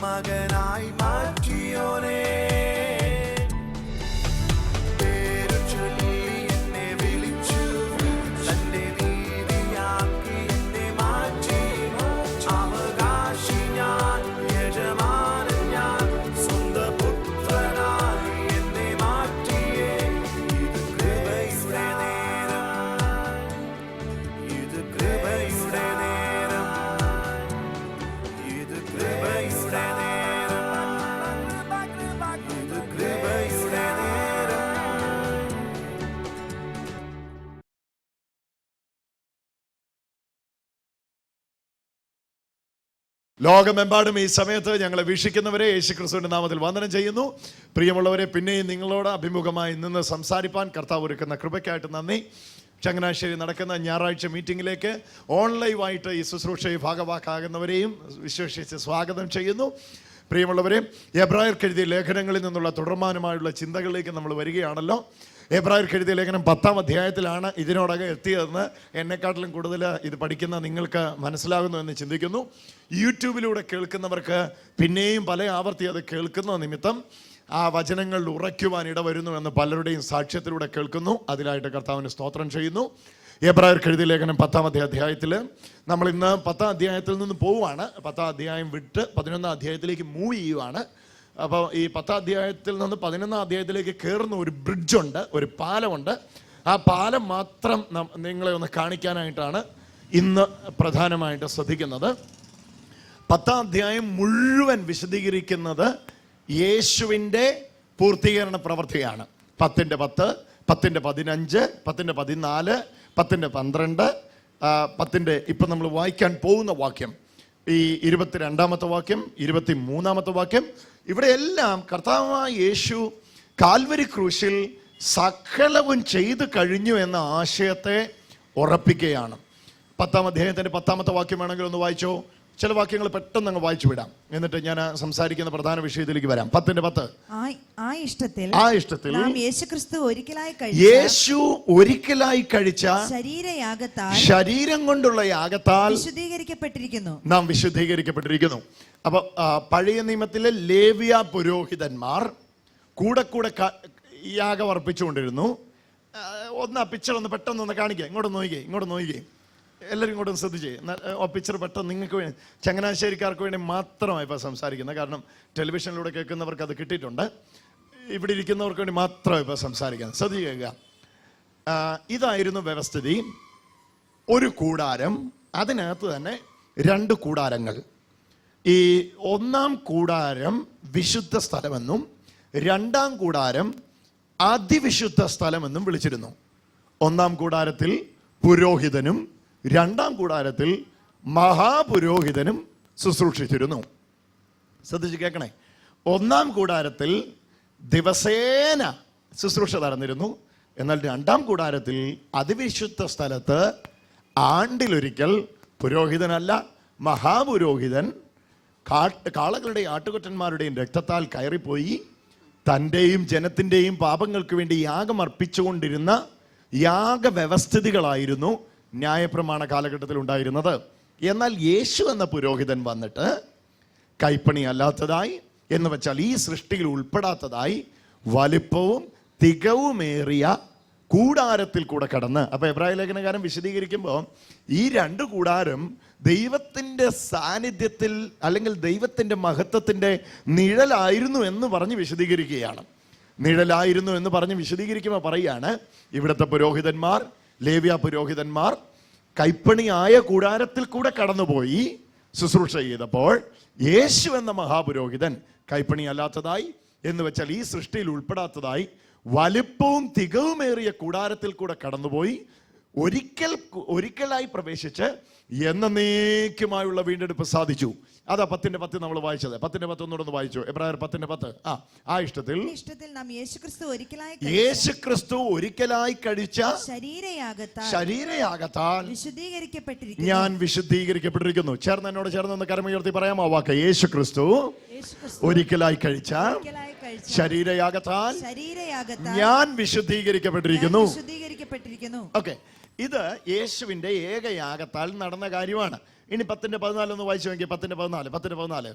മകനായി മാറ്റിയോനേ, ലോകമെമ്പാടും ഈ സമയത്ത് ഞങ്ങളെ വീക്ഷിക്കുന്നവരെ യേശുക്രിസ്തുവിന്റെ നാമത്തിൽ വന്ദനം ചെയ്യുന്നു. പ്രിയമുള്ളവരെ, പിന്നെയും നിങ്ങളോട് അഭിമുഖമായി നിന്ന് സംസാരിപ്പാൻ കർത്താവ് ഒരുക്കുന്ന കൃപയ്ക്കായിട്ട് നന്ദി. ചങ്ങനാശ്ശേരി നടക്കുന്ന ഞായറാഴ്ച മീറ്റിംഗിലേക്ക് ഓൺലൈവായിട്ട് ഈ ശുശ്രൂഷയെ ഭാഗവാക്കാകുന്നവരെയും വിശേഷിച്ച് സ്വാഗതം ചെയ്യുന്നു. പ്രിയമുള്ളവരെ, എബ്രായർക്ക് എഴുതിയ ലേഖനങ്ങളിൽ നിന്നുള്ള തുടർമാനമായുള്ള ചിന്തകളിലേക്ക് നമ്മൾ വരികയാണല്ലോ. എബ്രായർക്ക് എഴുതിയ ലേഖനം 10-ാം അധ്യായത്തിലാണ് ഇതിനോടകം എത്തിയതെന്ന് എന്നെക്കാട്ടിലും കൂടുതൽ ഇത് പഠിക്കുന്ന നിങ്ങൾക്ക് മനസ്സിലാകുന്നു എന്ന് ചിന്തിക്കുന്നു. യൂട്യൂബിലൂടെ കേൾക്കുന്നവർക്ക് പിന്നെയും പല ആവർത്തി അത് കേൾക്കുന്ന നിമിത്തം ആ വചനങ്ങളിൽ ഉറയ്ക്കുവാൻ ഇടവരുന്നു എന്ന് പലരുടെയും സാക്ഷ്യത്തിലൂടെ കേൾക്കുന്നു. അതിലായിട്ട് കർത്താവിന് സ്തോത്രം ചെയ്യുന്നു. എബ്രായർക്ക് എഴുതിയ ലേഖനം 10-ാം അധ്യായത്തിൽ നമ്മൾ ഇന്ന് 10-ാം അധ്യായത്തിൽ നിന്ന് പോവുകയാണ്. 10-ാം അധ്യായം വിട്ട് 11-ാം അധ്യായത്തിലേക്ക് മൂവ് ചെയ്യുവാണ്. അപ്പോൾ ഈ 10-ാം അധ്യായത്തിൽ നിന്ന് 11-ാം അധ്യായത്തിലേക്ക് കയറുന്ന ഒരു ബ്രിഡ്ജുണ്ട്, ഒരു പാലമുണ്ട്. ആ പാലം മാത്രം നിങ്ങളെ ഒന്ന് കാണിക്കാനായിട്ടാണ് ഇന്ന് പ്രധാനമായിട്ട് ശ്രദ്ധിക്കുന്നത്. 10-ാം അധ്യായം മുഴുവൻ വിശദീകരിക്കുന്നത് യേശുവിൻ്റെ പൂർത്തീകരണ പ്രവൃത്തിയാണ്. 10-ന്റെ 10, 10-ന്റെ 15, 10-ന്റെ 14, 10-ന്റെ 12, 10-ന്റെ ഇപ്പം നമ്മൾ വായിക്കാൻ പോകുന്ന വാക്യം, ഈ 22-ാമത്തെ വാക്യം, 23-ാമത്തെ വാക്യം, ഇവിടെ എല്ലാം കർത്താവായ യേശു കാൽവരി ക്രൂശിൽ സകലവും ചെയ്തു കഴിഞ്ഞു എന്ന ആശയത്തെ ഉറപ്പിക്കുകയാണ്. 10-ാം അധ്യായത്തിൻ്റെ 10-ാമത്തെ വാക്യം വേണമെങ്കിൽ ഒന്ന് വായിച്ചോ. ചില വാക്യങ്ങൾ പെട്ടെന്ന് അങ്ങ് വായിച്ചു വിടാം, എന്നിട്ട് ഞാൻ സംസാരിക്കുന്ന പ്രധാന വിഷയത്തിലേക്ക് വരാം. 10-ന്റെ 10. ആ ഇഷ്ടത്തിൽ യേശു ഒരിക്കലായി കഴിച്ച ശരീരം കൊണ്ടുള്ള യാഗത്താൽ നാം വിശുദ്ധീകരിക്കപ്പെട്ടിരിക്കുന്നു. അപ്പൊ പഴയ നിയമത്തിലെ ലേവ്യ പുരോഹിതന്മാർ കൂടെ കൂടെ യാഗം അർപ്പിച്ചുകൊണ്ടിരുന്നു. ഒന്ന് ആ പിക്ചർ ഒന്ന് പെട്ടെന്ന് കാണിക്കുക. ഇങ്ങോട്ട് നോക്കിക്കേ എല്ലാവരും ഇങ്ങോട്ടൊന്ന് ശ്രദ്ധിച്ചേ. ആ പിക്ചർ പെട്ടെന്ന് നിങ്ങൾക്ക് വേണ്ടി, ചങ്ങനാശ്ശേരിക്കാർക്ക് വേണ്ടി മാത്രമായി ഇപ്പോൾ സംസാരിക്കുന്നത്. കാരണം ടെലിവിഷനിലൂടെ കേൾക്കുന്നവർക്ക് അത് കിട്ടിയിട്ടുണ്ട്. ഇവിടെ ഇരിക്കുന്നവർക്ക് വേണ്ടി മാത്രമായി ഇപ്പോൾ സംസാരിക്കുന്നത്. ശ്രദ്ധിക്കുക, ഇതായിരുന്നു വ്യവസ്ഥിതി. ഒരു കൂടാരം, അതിനകത്ത് തന്നെ 2 കൂടാരങ്ങൾ. ഈ 1-ാം കൂടാരം വിശുദ്ധ സ്ഥലമെന്നും 2-ാം കൂടാരം അതിവിശുദ്ധ സ്ഥലമെന്നും വിളിച്ചിരുന്നു. 1-ാം കൂടാരത്തിൽ പുരോഹിതനും 2-ാം കൂടാരത്തിൽ മഹാപുരോഹിതനും ശുശ്രൂഷിച്ചിരുന്നു. ശ്രദ്ധിച്ച് കേൾക്കണേ. 1-ാം കൂടാരത്തിൽ ദിവസേന ശുശ്രൂഷ നടന്നിരുന്നു. എന്നാൽ 2-ാം കൂടാരത്തിൽ അതിവിശുദ്ധ സ്ഥലത്ത് ആണ്ടിലൊരിക്കൽ പുരോഹിതനല്ല, മഹാപുരോഹിതൻ കാളകളുടെയും ആട്ടുകൊറ്റന്മാരുടെയും രക്തത്താൽ കയറിപ്പോയി തൻ്റെയും ജനത്തിൻ്റെയും പാപങ്ങൾക്ക് വേണ്ടി യാഗം അർപ്പിച്ചുകൊണ്ടിരുന്ന യാഗവ്യവസ്ഥിതികളായിരുന്നു ന്യായപ്രമാണ കാലഘട്ടത്തിൽ ഉണ്ടായിരുന്നത്. എന്നാൽ യേശു എന്ന പുരോഹിതൻ വന്നിട്ട് കൈപ്പണി അല്ലാത്തതായി എന്ന് വെച്ചാൽ ഈ സൃഷ്ടിയിൽ ഉൾപ്പെടാത്തതായി വലിപ്പവും തികവുമേറിയ കൂടാരത്തിൽ കൂടെ കടന്ന്, അപ്പൊ എബ്രായ ലേഖനകാരൻ വിശദീകരിക്കുമ്പോൾ ഈ 2 കൂടാരം ദൈവത്തിൻ്റെ സാന്നിധ്യത്തിൽ അല്ലെങ്കിൽ ദൈവത്തിൻ്റെ മഹത്വത്തിൻ്റെ നിഴലായിരുന്നു എന്ന് പറഞ്ഞ് വിശദീകരിക്കുകയാണ്. നിഴലായിരുന്നു എന്ന് പറഞ്ഞ് വിശദീകരിക്കുമ്പോൾ പറയുകയാണ്, ഇവിടുത്തെ പുരോഹിതന്മാർ, ലേവ്യ പുരോഹിതന്മാർ കൈപ്പണിയായ കൂടാരത്തിൽ കൂടെ കടന്നുപോയി ശുശ്രൂഷ ചെയ്തപ്പോൾ യേശു എന്ന മഹാപുരോഹിതൻ കൈപ്പണി അല്ലാത്തതായി എന്ന് വെച്ചാൽ ഈ സൃഷ്ടിയിൽ ഉൾപ്പെടാത്തതായി വലിപ്പവും തികവുമേറിയ കൂടാരത്തിൽ കൂടെ കടന്നുപോയി ഒരിക്കലായി പ്രവേശിച്ച് എന്നേക്കുമായുള്ള വീണ്ടെടുപ്പ് സാധിച്ചു. അതാ 10-ന്റെ 10 നമ്മൾ വായിച്ചത്. 10-ന്റെ 10 ഒന്നുകൂടെ വായിച്ചു. എബ്രായർ 10-ന്റെ 10. ആ ഇഷ്ടത്തിൽ യേശുക്രിസ്തു ഒരിക്കലായി കഴിച്ച ശരീരയാഗത്താൽ ഞാൻ വിശുദ്ധീകരിക്കപ്പെട്ടിരിക്കുന്നു. എന്നോട് ചേർന്ന് കരമുയർത്തി പറയാമോ വാക്ക്? യേശുക്രിസ്തു ഒരിക്കലായി കഴിച്ച ശരീരയാഗത്താൽ ഞാൻ വിശുദ്ധീകരിക്കപ്പെട്ടിരിക്കുന്നു. ഓക്കെ, ഇത് യേശുവിൻ്റെ ഏകയാഗത്താൽ നടന്ന കാര്യമാണ്. ഇനി 10:14 ഒന്ന് വായിച്ചു നോക്കി. 10:14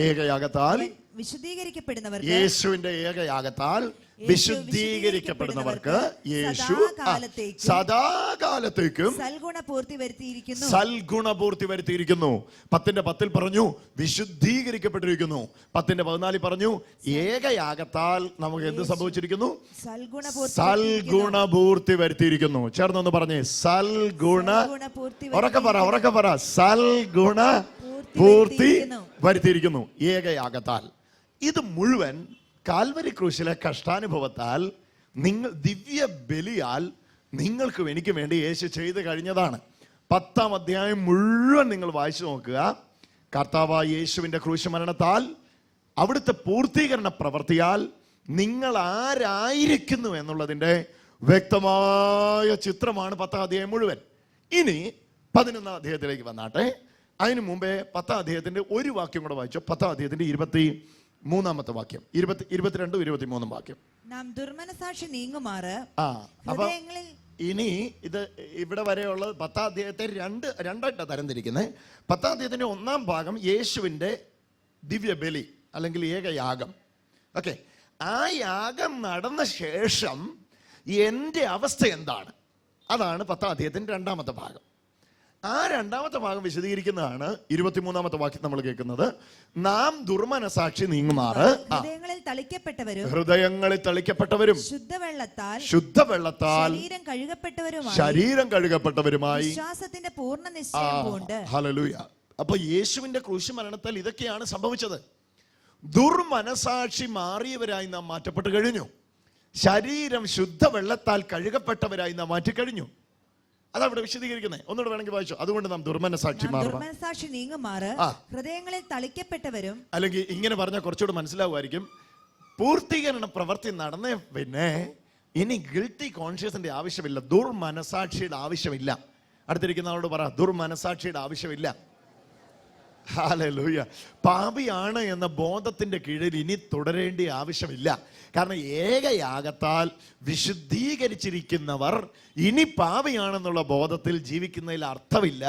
ഏകയാഗത്താൽ വിശുദ്ധീകരിക്കപ്പെടുന്നവർക്ക് യേശുവിന്റെ ഏകയാഗത്താൽ വിശുദ്ധീകരിക്കപ്പെടുന്നവർക്ക് യേശു സദാകാലത്തേക്കും സൽഗുണപൂർത്തി വരുത്തിയിരിക്കുന്നു. 10:10 പറഞ്ഞു വിശുദ്ധീകരിക്കപ്പെട്ടിരിക്കുന്നു. 10:14 പറഞ്ഞു ഏകയാഗത്താൽ നമുക്ക് എന്ത് സംഭവിച്ചിരിക്കുന്നു? സൽഗുണപൂർത്തി വരുത്തിയിരിക്കുന്നു. ചേർന്നൊന്ന് പറഞ്ഞേ, ഉറക്കെ പറ സൽഗുണപൂർത്തി വരുത്തിയിരിക്കുന്നു ഏകയാഗത്താൽ. ഇത് മുഴുവൻ കാൽവരി ക്രൂശിലെ കഷ്ടാനുഭവത്താൽ, നിങ്ങൾ ദിവ്യ ബലിയാൽ നിങ്ങൾക്കും എനിക്കും വേണ്ടി യേശു ചെയ്ത് കഴിഞ്ഞതാണ്. 10-ാം അധ്യായം മുഴുവൻ നിങ്ങൾ വായിച്ചു നോക്കുക. കർത്താവായ യേശുവിന്റെ ക്രൂശ് മരണത്താൽ, അവിടുത്തെ പൂർത്തീകരണ പ്രവൃത്തിയാൽ നിങ്ങൾ ആരായിരിക്കുന്നു എന്നുള്ളതിന്റെ വ്യക്തമായ ചിത്രമാണ് 10-ാം അധ്യായം മുഴുവൻ. ഇനി 11-ാം അധ്യായത്തിലേക്ക് വന്നാട്ടെ. അതിനു മുമ്പേ 10-ാം അധ്യായത്തിന്റെ ഒരു വാക്യം കൂടെ വായിച്ചോ. 10-ാം അധ്യായത്തിന്റെ 23-ാമത്തെ വാക്യം, 22-23 വാക്യം. നാം ദുർമനസാക്ഷി നീങ്ങുമാറ് ഇനി ഇത് ഇവിടെ വരെയുള്ള 10-ാം അധ്യായത്തെ രണ്ടായിട്ടാണ് തരംതിരിക്കുന്നത്. 10-ാം അധ്യായത്തിന്റെ 1-ാം ഭാഗം യേശുവിന്റെ ദിവ്യ ബലി അല്ലെങ്കിൽ ഏകയാഗം. ഓക്കെ, ആ യാഗം നടന്ന ശേഷം എൻ്റെ അവസ്ഥ എന്താണ്, അതാണ് 10-ാം അധ്യായത്തിന്റെ 2-ാമത്തെ ഭാഗം. ആ 2-ാമത്തെ ഭാഗം വിശദീകരിക്കുന്നതാണ് 23-ാമത്തെ വാക്യം നമ്മൾ കേൾക്കുന്നത്. നാം ദുർമനസാക്ഷി നീങ്ങുമാറ് ഹൃദയങ്ങളിൽ തളിക്കപ്പെട്ടവരും ശുദ്ധവെള്ളത്താൽ ശരീരം കഴുകപ്പെട്ടവരുമായി ഹല്ലേലൂയ. അപ്പൊ യേശുവിന്റെ ക്രൂശ് മരണത്താൽ ഇതൊക്കെയാണ് സംഭവിച്ചത്. ദുർമനസാക്ഷി മാറിയവരായി നാം മാറ്റപ്പെട്ടു കഴിഞ്ഞു. ശരീരം ശുദ്ധവെള്ളത്താൽ കഴുകപ്പെട്ടവരായി നാം മാറ്റിക്കഴിഞ്ഞു. അതവിടെ വിശദീകരിക്കുന്നത്. ഒന്നുകൂടെ വേണമെങ്കിൽ വായിച്ചു. അതുകൊണ്ട് നാം ദുർമനസാക്ഷി നീങ്ങുമാറ് ഹൃദയങ്ങളിൽ തളിക്കപ്പെട്ടവരും, അല്ലെങ്കിൽ ഇങ്ങനെ പറഞ്ഞാൽ കുറച്ചുകൂടെ മനസ്സിലാവുമായിരിക്കും. പൂർത്തീകരണ പ്രവൃത്തി നടന്നേ പിന്നെ ഇനി ഗിൽറ്റി കോൺഷ്യസിന്റെ ആവശ്യമില്ല, ദുർമനസാക്ഷിയുടെ ആവശ്യമില്ല. അടുത്തിരിക്കുന്ന ആളോട് പറ, ദുർമനസാക്ഷിയുടെ ആവശ്യമില്ല. ഹല്ലേലൂയ. പാപിയാണ് എന്ന ബോധത്തിന്റെ കീഴിൽ ഇനി തുടരേണ്ട ആവശ്യമില്ല. കാരണം ഏകയാഗത്താൽ വിശുദ്ധീകരിച്ചിരിക്കുന്നവർ ഇനി പാപിയാണെന്നുള്ള ബോധത്തിൽ ജീവിക്കുന്നതിൽ അർത്ഥമില്ല.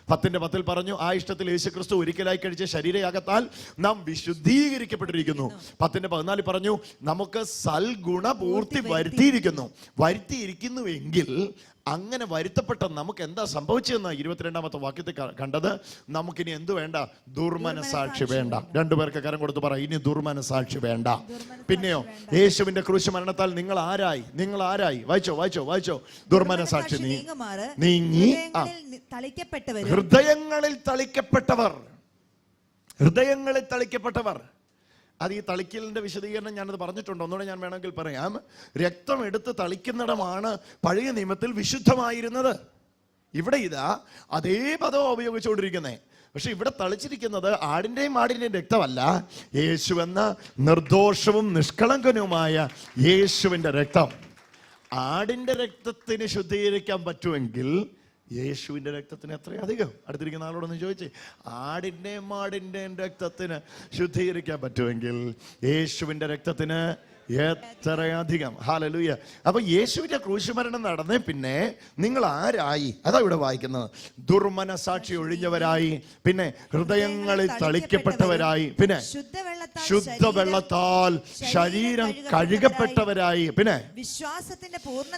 10:10 പറഞ്ഞു, ആ ഇഷ്ടത്തിൽ യേശുക്രിസ്തു ഒരിക്കലായി കഴിച്ച ശരീരയാഗത്താൽ നാം വിശുദ്ധീകരിക്കപ്പെട്ടിരിക്കുന്നു. 10:14 പറഞ്ഞു, നമുക്ക് സൽഗുണപൂർത്തി വരുത്തിയിരിക്കുന്നുവെങ്കിൽ അങ്ങനെ വരുത്തപ്പെട്ട നമുക്ക് എന്താ സംഭവിച്ചതെന്ന് 22-ാമത്തെ വാക്യത്തിൽ കണ്ടത്. നമുക്കിനി എന്തു വേണ്ട? ദുർമനസാക്ഷി വേണ്ട. രണ്ടുപേർക്ക് കരം കൊടുത്ത് പറ, ഇനി ദുർമനസാക്ഷി വേണ്ട. പിന്നെയോ, യേശുവിന്റെ ക്രൂശ് മരണത്താൽ നിങ്ങൾ ആരായി? വായിച്ചോ. ദുർമനസാക്ഷി നീങ്ങി ഹൃദയങ്ങളിൽ തളിക്കപ്പെട്ടവർ. അത് ഈ തളിക്കലിന്റെ വിശദീകരണം ഞാനത് പറഞ്ഞിട്ടുണ്ട്. ഒന്നുകൂടെ ഞാൻ വേണമെങ്കിൽ പറയാം. രക്തം എടുത്ത് തളിക്കുന്നിടമാണ് പഴയ നിയമത്തിൽ വിശുദ്ധമായിരുന്നത്. ഇവിടെ ഇതാ അതേ പദം ഉപയോഗിച്ചുകൊണ്ടിരിക്കുന്നത്. പക്ഷെ ഇവിടെ തളിച്ചിരിക്കുന്നത് ആടിന്റെയും മാടിന്റെയും രക്തമല്ല, യേശുവെന്ന നിർദോഷവും നിഷ്കളങ്കനുമായ യേശുവിന്റെ രക്തം. ആടിന്റെ രക്തത്തിന് ശുദ്ധീകരിക്കാൻ പറ്റുമെങ്കിൽ യേശുവിന്റെ രക്തത്തിന് എത്രയധികം. അടുത്തിരിക്കുന്ന ആളോടൊന്ന് ചോദിച്ചേ, ആടിന്റെയും മാടിന്റെയും രക്തത്തിന് ശുദ്ധീകരിക്കാൻ പറ്റുമെങ്കിൽ യേശുവിന്റെ രക്തത്തിന് എത്രയധികം. ഹല്ലേലൂയ. അപ്പൊ യേശുവിന്റെ ക്രൂശുമരണം നടന്നേ പിന്നെ നിങ്ങൾ ആരായി? അതാ ഇവിടെ വായിക്കുന്നത്. ദുർമനസാക്ഷി ഒഴിഞ്ഞവരായി, പിന്നെ ഹൃദയങ്ങളിൽ തളിക്കപ്പെട്ടവരായി, പിന്നെ ശുദ്ധവെള്ളത്താൽ ശരീരം കഴുകപ്പെട്ടവരായി, പിന്നെ വിശ്വാസത്തിന്റെ പൂർണ്ണ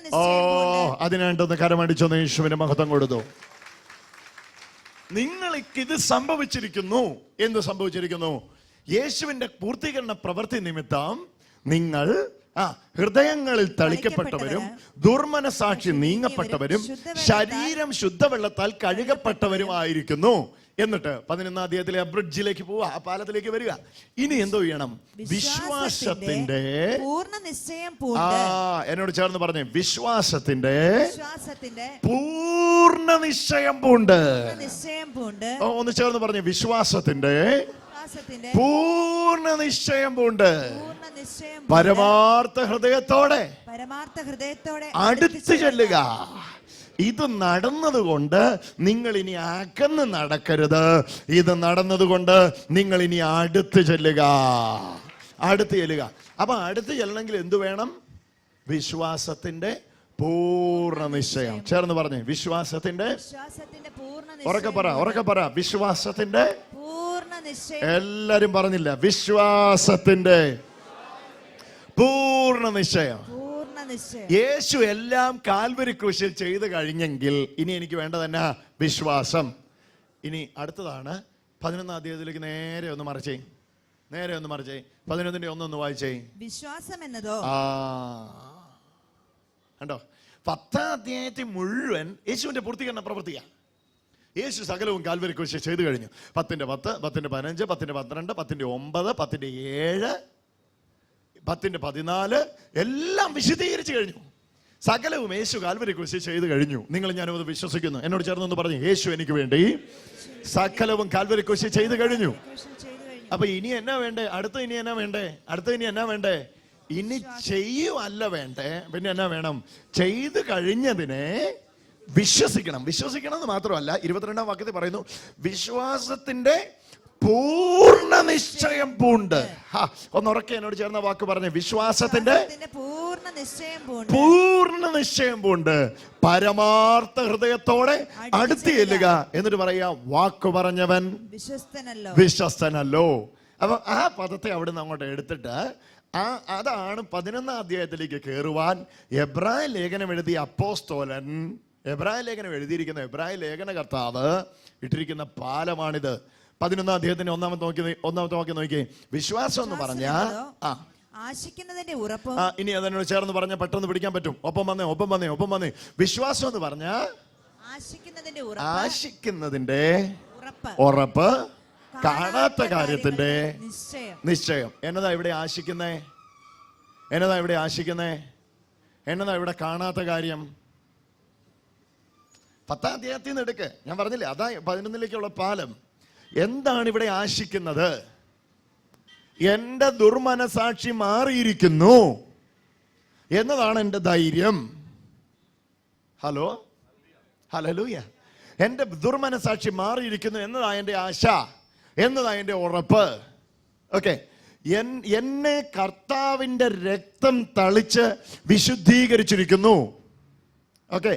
അതിനായിട്ടൊന്ന് കരമടിച്ചൊന്ന് യേശുവിന് മഹത്വം കൊടുത്തു. നിങ്ങൾക്കിത് സംഭവിച്ചിരിക്കുന്നു. എന്ത് സംഭവിച്ചിരിക്കുന്നു? യേശുവിന്റെ പൂർത്തീകരണ പ്രവൃത്തി നിമിത്തം നിങ്ങൾ ഹൃദയങ്ങളിൽ തളിക്കപ്പെട്ടവരും ദുർമനസാക്ഷി നീങ്ങപ്പെട്ടവരും ശരീരം ശുദ്ധവെള്ളത്താൽ കഴുകപ്പെട്ടവരുമായിരിക്കുന്നു. എന്നിട്ട് 11-ാം അധ്യായത്തിലെ ബ്രിഡ്ജിലേക്ക് പോവുക, ആ പാലത്തിലേക്ക് വരിക. ഇനി എന്തോ ചെയ്യണം? വിശ്വാസത്തിന്റെ പൂർണ്ണ നിശ്ചയം എന്നോട് ചേർന്ന് പറഞ്ഞേ, വിശ്വാസത്തിന്റെ പൂർണ്ണ നിശ്ചയം പൂണ്ട്. ഒന്ന് ചേർന്ന് പറഞ്ഞേ, വിശ്വാസത്തിന്റെ പൂർണ്ണ നിശ്ചയം പൂണ്ട്. പരമാർത്ഥ ഹൃദയത്തോടെ അടുത്ത് ചെല്ലുക. ഇത് നടന്നതുകൊണ്ട് നിങ്ങൾ ഇനി അകന്ന് നടക്കരുത്. ഇത് നടന്നതുകൊണ്ട് നിങ്ങൾ ഇനി അടുത്ത് ചെല്ലുക. അപ്പൊ അടുത്ത് ചെല്ലണമെങ്കിൽ എന്തു വേണം? വിശ്വാസത്തിന്റെ പൂർണ്ണ നിശ്ചയം. ചേർന്ന് പറഞ്ഞേ, വിശ്വാസത്തിന്റെ ഉറക്കെ പറ വിശ്വാസത്തിന്റെ പൂർണ്ണ നിശ്ചയം. എല്ലാരും പറഞ്ഞില്ല, വിശ്വാസത്തിന്റെ പൂർണ്ണ നിശ്ചയം. യേശു എല്ലാം കാൽവരി ക്രൂശിൽ ചെയ്ത് കഴിഞ്ഞെങ്കിൽ ഇനി എനിക്ക് വേണ്ടത് എന്നാ? വിശ്വാസം. ഇനി അടുത്തതാണ് 11 അധ്യായത്തിലേക്ക് നേരെ ഒന്ന് മറിച്ചേ. 11-ന്റെ 1 വായിച്ചേ. വിശ്വാസം എന്നതോ കണ്ടോ, 10 അധ്യായത്തിൽ മുഴുവൻ യേശുവിന്റെ പൂർത്തീകരണ പ്രവൃത്തിയാ. യേശു സകലവും കാൽവരി ക്രൂശിൽ ചെയ്തു കഴിഞ്ഞു. 10-ന്റെ 10, 10-ന്റെ 15, 10-ന്റെ 12, 10-ന്റെ 9, 10-ന്റെ 7, 10-ന്റെ 14 എല്ലാം വിശദീകരിച്ചു കഴിഞ്ഞു. സകലവും യേശു കാൽവരി ക്രൂശിൽ ചെയ്തു കഴിഞ്ഞു. നിങ്ങൾ ഞാനും അത് വിശ്വസിക്കുന്നു. എന്നോട് ചേർന്നൊന്ന് പറഞ്ഞു, യേശു എനിക്ക് വേണ്ടി സകലവും കാൽവരി ക്രൂശിൽ ചെയ്തു കഴിഞ്ഞു. അപ്പൊ ഇനി എന്നാ വേണ്ടേ? അടുത്ത ഇനി എന്നാ വേണ്ടേ? ഇനി ചെയ്യുവല്ല വേണ്ടേ, പിന്നെ എന്നാ വേണം? ചെയ്തു കഴിഞ്ഞതിനെ വിശ്വസിക്കണം എന്ന് മാത്രമല്ല, 22-ാം വാക്യത്തിൽ പറയുന്നു, വിശ്വാസത്തിന്റെ പൂർണ്ണ നിശ്ചയം പൂണ്ട്. ഒന്നുറക്കെ എന്നോട് ചേർന്ന വാക്ക് പറഞ്ഞേ, വിശ്വാസത്തിന്റെ പൂർണ്ണ നിശ്ചയം പൂണ്ട് പരമാർത്ഥ ഹൃദയത്തോടെ അടുത്ത് ചെല്ലുക. എന്നിട്ട് പറയാ, വാക്കു പറഞ്ഞവൻ വിശ്വസ്തനല്ലോ. അപ്പൊ ആ പദത്തെ അവിടുന്ന് അങ്ങോട്ട് എടുത്തിട്ട് അതാണ് 11-ാം അധ്യായത്തിലേക്ക് കയറുവാൻ എബ്രായ ലേഖനം എഴുതിയ അപ്പോസ്തോലൻ, എബ്രായ ലേഖനം എഴുതിയിരിക്കുന്ന എബ്രായ ലേഖന കർത്താവ് ഇട്ടിരിക്കുന്ന പാലമാണിത്. 11-ാം അധ്യായത്തിന്റെ 1-ാമത്തെ വാക്യം നോക്കിയേ. വിശ്വാസം എന്ന് പറഞ്ഞ ആശിക്കുന്നതിന്റെ ഉറപ്പ്. ഇനി അതിനോട് ചേർന്ന് പറഞ്ഞ പെട്ടെന്ന് പിടിക്കാൻ പറ്റും. ഒപ്പം വന്നേ. വിശ്വാസം എന്ന് പറഞ്ഞ ആശിക്കുന്നതിന്റെ ഉറപ്പ്, കാണാത്ത കാര്യത്തിന്റെ നിശ്ചയം. എന്നതാ ഇവിടെ ആശിക്കുന്നേ? എന്നതാ ഇവിടെ കാണാത്ത കാര്യം? 10-ാം അധ്യായത്തിൽ നിന്ന് എടുക്ക്. ഞാൻ പറഞ്ഞില്ലേ, അതാ 11-ലേക്കുള്ള പാലം. എന്താണ് ഇവിടെ ആശിക്കുന്നത്? എന്റെ ദുർമനസാക്ഷി മാറിയിരിക്കുന്നു എന്നതാണ് എന്റെ ധൈര്യം. ഹല്ലേലൂയ. എന്റെ ദുർമനസാക്ഷി മാറിയിരിക്കുന്നു എന്നതാ എന്റെ ആശ, എന്നതാ എന്റെ ഉറപ്പ്. ഓക്കെ, എന്നെ കർത്താവിന്റെ രക്തം തളിച്ച് വിശുദ്ധീകരിച്ചിരിക്കുന്നു. ഓക്കെ,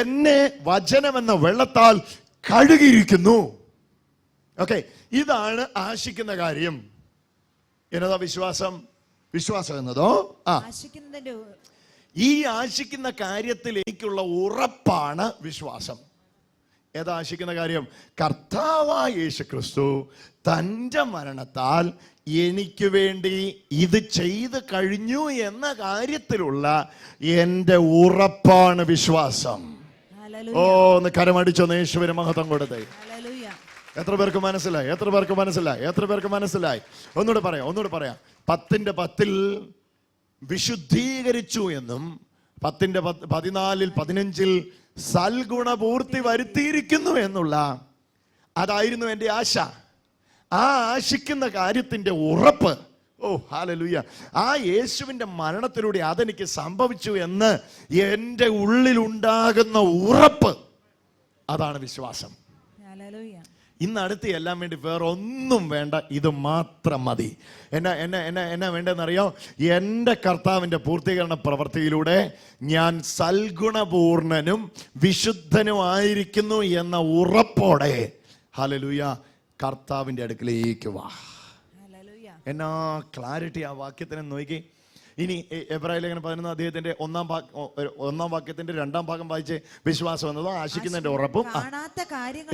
എന്നെ വചനമെന്ന വെള്ളത്താൽ കഴുകിയിരിക്കുന്നു. ഓക്കെ, ഇതാണ് ആശിക്കുന്ന കാര്യം. എന്നതാ വിശ്വാസം എന്നതോ ഈ ആശിക്കുന്ന കാര്യത്തിലേക്കുള്ള ഉറപ്പാണ് വിശ്വാസം. ഏതാ ആശിക്കുന്ന കാര്യം? കർത്താവായ യേശു ക്രിസ്തു തന്റെ മരണത്താൽ എനിക്ക് വേണ്ടി ഇത് ചെയ്ത് കഴിഞ്ഞു എന്ന കാര്യത്തിലുള്ള എന്റെ ഉറപ്പാണ് വിശ്വാസം. ഒന്ന് കരമടിച്ചോ, യേശുവിന് മഹത്വം കൊടുത്തേ. എത്ര പേർക്ക് മനസ്സിലായി? ഒന്നുകൂടെ പറയാം. 10-ന്റെ 10 വിശുദ്ധീകരിച്ചു എന്നും 10-ന്റെ 14 15 സൽഗുണപൂർത്തി വരുത്തിയിരിക്കുന്നു എന്നുള്ള അതായിരുന്നു എൻ്റെ ആശ. ആ ആശിക്കുന്ന കാര്യത്തിന്റെ ഉറപ്പ്, ഹല്ലേലൂയ, ആ യേശുവിന്റെ മരണത്തിലൂടെ അതെനിക്ക് സംഭവിച്ചു എന്ന് എൻ്റെ ഉള്ളിലുണ്ടാകുന്ന ഉറപ്പ്, അതാണ് വിശ്വാസം. ഇന്ന് അടുത്ത് എല്ലാം വേണ്ടി വേറെ ഒന്നും വേണ്ട, ഇത് മാത്രം മതി. എന്നാ വേണ്ടെന്നറിയോ? എൻ്റെ കർത്താവിൻ്റെ പൂർത്തീകരണ പ്രവൃത്തിയിലൂടെ ഞാൻ സൽഗുണപൂർണനും വിശുദ്ധനും ആയിരിക്കുന്നു എന്ന ഉറപ്പോടെ ഹല്ലേലൂയ കർത്താവിൻ്റെ അടുക്കലേക്ക് വാ. എന്നാ ക്ലാരിറ്റി ആ വാക്യത്തിനെ നോക്കി. ഇനി എബ്രായ ലേഖനം 11-ാം അധ്യായത്തിന്റെ 1-ാം വാക്യത്തിന്റെ 2-ാം ഭാഗം വായിച്ച്, വിശ്വാസം എന്നതോ ആശിക്കുന്നതിന്റെ ഉറപ്പും.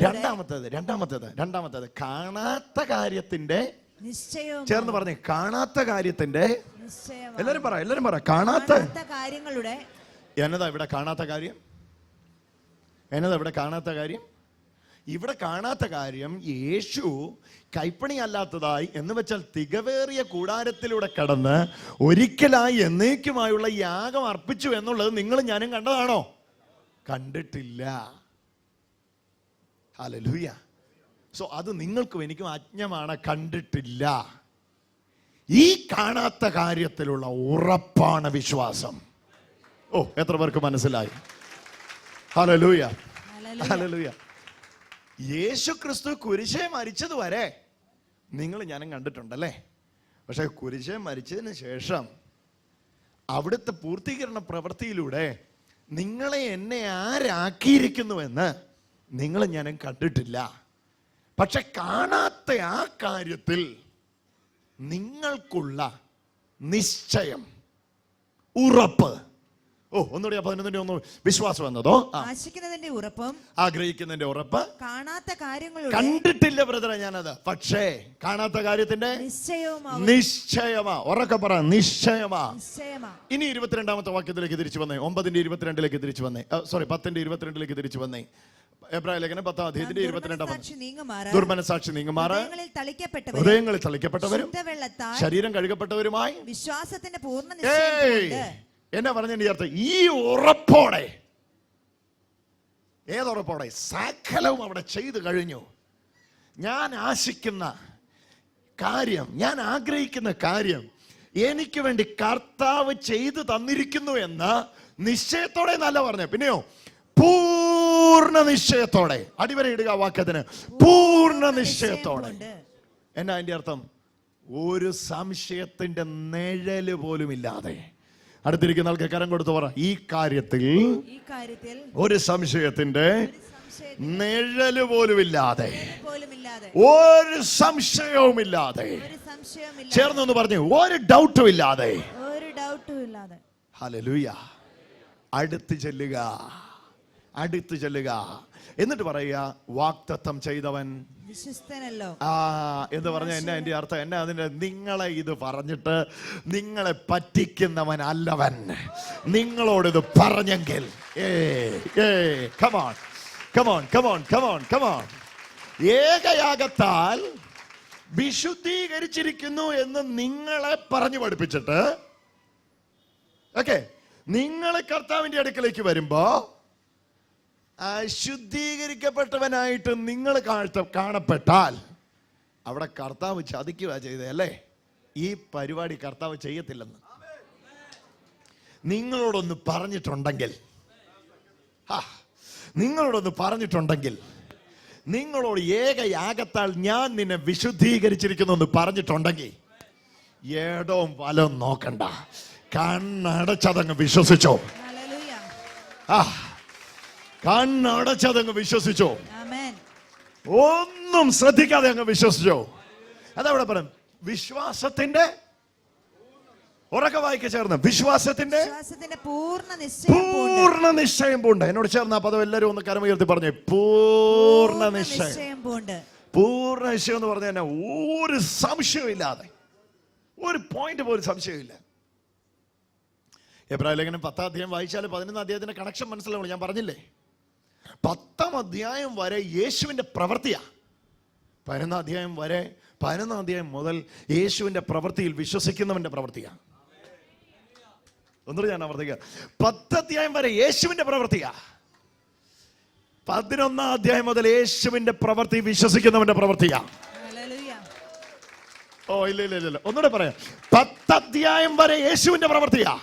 രണ്ടാമത്തേത് കാണാത്ത കാര്യത്തിന്റെ ചേർന്ന് പറഞ്ഞേ, കാണാത്ത കാര്യത്തിന്റെ. എല്ലാരും പറ കാണാത്ത കാര്യങ്ങളുടെ. എന്നതാ ഇവിടെ കാണാത്ത കാര്യം? ഇവിടെ കാണാത്ത കാര്യം യേശു കൈപ്പണി അല്ലാത്തതായി എന്ന് വെച്ചാൽ തികവേറിയ കൂടാരത്തിലൂടെ കടന്ന് ഒരിക്കലായി എന്നേക്കുമായുള്ള യാഗം അർപ്പിച്ചു എന്നുള്ളത് നിങ്ങൾ ഞാനും കണ്ടതാണോ? കണ്ടിട്ടില്ല. ഹല്ലേലൂയ. സോ അത് നിങ്ങൾക്കും എനിക്കും അജ്ഞമാണ്, കണ്ടിട്ടില്ല. ഈ കാണാത്ത കാര്യത്തിലുള്ള ഉറപ്പാണ് വിശ്വാസം. എത്ര പേർക്ക് മനസ്സിലായി? ഹല്ലേലൂയ. യേശു ക്രിസ്തു കുരിശേ മരിച്ചത് വരെ നിങ്ങൾ ഞാനും കണ്ടിട്ടുണ്ടല്ലേ. പക്ഷെ കുരിശേ മരിച്ചതിന് ശേഷം അവിടുത്തെ പൂർത്തീകരണ പ്രവൃത്തിയിലൂടെ നിങ്ങളെ എന്നെ ആരാക്കിയിരിക്കുന്നുവെന്ന് നിങ്ങൾ ഞാനും കണ്ടിട്ടില്ല. പക്ഷെ കാണാത്ത ആ കാര്യത്തിൽ നിങ്ങൾക്കുള്ള നിശ്ചയം, ഉറപ്പ്. ഒന്നുകൂടി 11-ന്റെ 1 വിശ്വാസം എന്നതോ ആശിക്കുന്നതിന്റെ ഉറപ്പും ആഗ്രഹിക്കുന്നതിന്റെ ഉറപ്പ്. കാണാത്ത കാര്യങ്ങളുടെ കണ്ടിട്ടില്ല ബ്രദറെ ഞാനത്, പക്ഷേ കാണാത്ത കാര്യത്തിന്റെ നിശ്ചയമാ. ഉറക്കെ പറ, നിശ്ചയമാ. ഇനി 22-ാമത്തെ വാക്യത്തിലേക്ക് തിരിച്ചു വന്നേ. 9-ന്റെ 22-ലേക്ക് തിരിച്ചു വന്നേ. 10-ന്റെ 22-ലേക്ക് തിരിച്ചു വന്നേ. എബ്രായ ലേഖനം 10-ാം അധ്യായത്തിന്റെ 22-ാം ദുർമനസാക്ഷി നീങ്ങുമാറ് ഹൃദയങ്ങളിൽ തളിക്കപ്പെട്ടവരും ശരീരം കഴുകപ്പെട്ടവരുമായി വിശ്വാസത്തിന്റെ പൂർണ്ണ നിശ്ചയം എന്നാ പറഞ്ഞതിന്റെ അർത്ഥം? ഈ ഉറപ്പോടെ, ഏതുറപ്പോടെ? സകലവും അവിടെ ചെയ്തു കഴിഞ്ഞു. ഞാൻ ആശിക്കുന്ന കാര്യം, ഞാൻ ആഗ്രഹിക്കുന്ന കാര്യം എനിക്ക് വേണ്ടി കർത്താവ് ചെയ്തു തന്നിരിക്കുന്നു എന്ന നിശ്ചയത്തോടെ നല്ല പറഞ്ഞേ. പിന്നെയോ പൂർണ്ണ നിശ്ചയത്തോടെ. അടിവരയിടുക വാക്യത്തിന്, പൂർണ്ണ നിശ്ചയത്തോടെ. എന്നാ അതിന്റെ അർത്ഥം? ഒരു സംശയത്തിന്റെ നിഴല് പോലും ഇല്ലാതെ. അടുത്തിരിക്കുന്ന ആൾക്ക് കരം കൊടുത്തു പറ, ഈ കാര്യത്തിൽ ഒരു സംശയത്തിന്റെ നിഴല് പോലുമില്ലാതെ, ഒരു സംശയവുമില്ലാതെ. ചേർന്നൊന്ന് പറഞ്ഞു, ഒരു ഡൗട്ടും ഇല്ലാതെ. ഹല്ലേലൂയ. അടുത്ത് ചെല്ലുക, അടുത്ത് ചെല്ലുക. എന്നിട്ട് പറയുക, വാഗ്ദത്തം ചെയ്തവൻ വിശ്വസ്തനല്ലോ. എന്ന് പറഞ്ഞ എന്നാ അതിന്റെ അർത്ഥം? എന്നാ അതിന്റെ? നിങ്ങളെ ഇത് പറഞ്ഞിട്ട് നിങ്ങളെ പറ്റിക്കുന്നവൻ അല്ലവൻ. നിങ്ങളോട് ഇത് പറഞ്ഞെങ്കിൽ ഏകയാഗത്താൽ വിശുദ്ധീകരിച്ചിരിക്കുന്നു എന്ന് നിങ്ങളെ പറഞ്ഞു പഠിപ്പിച്ചിട്ട്, ഓക്കെ, നിങ്ങൾ കർത്താവിന്റെ അടുക്കലേക്ക് വരുമ്പോ ശുദ്ധീകരിക്കപ്പെട്ടവനായിട്ട് നിങ്ങൾ കാണപ്പെട്ടാൽ അവിടെ കർത്താവ് ചതിക്കുക ചെയ്തേ അല്ലേ? ഈ പരിപാടി കർത്താവ് ചെയ്യത്തില്ലെന്ന് നിങ്ങളോടൊന്ന് പറഞ്ഞിട്ടുണ്ടെങ്കിൽ, നിങ്ങളോടൊന്ന് പറഞ്ഞിട്ടുണ്ടെങ്കിൽ, നിങ്ങളോട് ഏകയാഗത്താൽ ഞാൻ നിന്നെ വിശുദ്ധീകരിച്ചിരിക്കുന്നു എന്ന് പറഞ്ഞിട്ടുണ്ടെങ്കിൽ, ഏടവും വലം നോക്കണ്ട, കണ്ണടച്ചതങ്ങ് വിശ്വസിച്ചോ. കണ്ണടച്ചതങ്ങ് വിശ്വസിച്ചോ. ഒന്നും ശ്രദ്ധിക്കാതെ അങ്ങ് വിശ്വസിച്ചോ. അതവിടെ പറയാം, വിശ്വാസത്തിന്റെ, ഉറക്കെ വായിക്ക ചേർന്ന്, വിശ്വാസത്തിന്റെ പൂർണ്ണ നിശ്ചയം പൂണ്ട്. എന്നോട് ചേർന്ന് ആ പദം എല്ലാവരും ഒന്ന് കരമുയർത്തി പറഞ്ഞേ, പൂർണ്ണ നിശ്ചയം. പൂർണ്ണ നിശ്ചയം എന്ന് പറഞ്ഞാൽ ഒരു സംശയവും ഇല്ലാതെ, ഒരു പോയിന്റ് പോലും സംശയമില്ല. എബ്രായ ലേഖനം 10-ാം അധ്യായം വായിച്ചാൽ 11-ാം അധ്യായത്തിന്റെ കണക്ഷൻ മനസ്സിലാവുള്ളൂ. ഞാൻ പറഞ്ഞില്ലേ, 10-ാം അധ്യായം വരെ യേശുവിന്റെ പ്രവൃത്തിയാ. 11-ാം അധ്യായം വരെ, 11-ാം അധ്യായം മുതൽ യേശുവിന്റെ പ്രവൃത്തിയിൽ വിശ്വസിക്കുന്നവന്റെ പ്രവൃത്തിയാ. ഒന്നുകൂടി ഞാൻ ആവർത്തിക്കുക, 10 അധ്യായം വരെ യേശുവിന്റെ പ്രവൃത്തിയാ. 11-ാം അധ്യായം മുതൽ യേശുവിന്റെ പ്രവൃത്തി വിശ്വസിക്കുന്നവന്റെ പ്രവൃത്തിയാ. ഇല്ല, ഒന്നുകൂടെ പറയാം, 10 അധ്യായം വരെ യേശുവിന്റെ പ്രവൃത്തിയാ.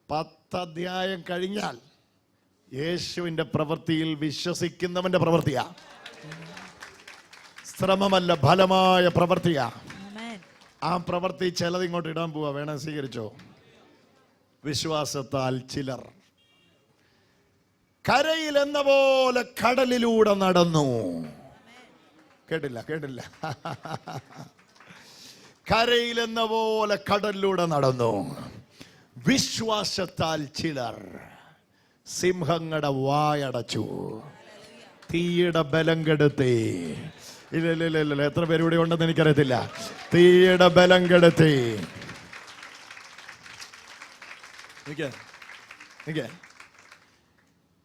10 അധ്യായം കഴിഞ്ഞാൽ യേശുവിന്റെ പ്രവൃത്തിയിൽ വിശ്വസിക്കുന്നവന്റെ പ്രവൃത്തിയാ. ശ്രമമല്ല, ഫലമായ പ്രവൃത്തിയാ. ആ പ്രവൃത്തി ചിലത് ഇങ്ങോട്ട് ഇടാൻ പോവാ, വേണം സ്വീകരിച്ചോ. വിശ്വാസത്താൽ ചിലർ കരയിൽ എന്ന പോലെ കടലിലൂടെ നടന്നു. കേട്ടില്ല? കരയിൽ എന്ന പോലെ കടലിലൂടെ നടന്നു. വിശ്വാസത്താൽ ചിലർ സിംഹങ്ങളുടെ വായടച്ചു, തീയുടെ ബലം കെടുത്തി. ഇല്ല, എത്ര പേര് ഇവിടെ ഉണ്ടെന്ന് എനിക്കറിയത്തില്ല. തീയുടെ ബലം കെടുത്തി.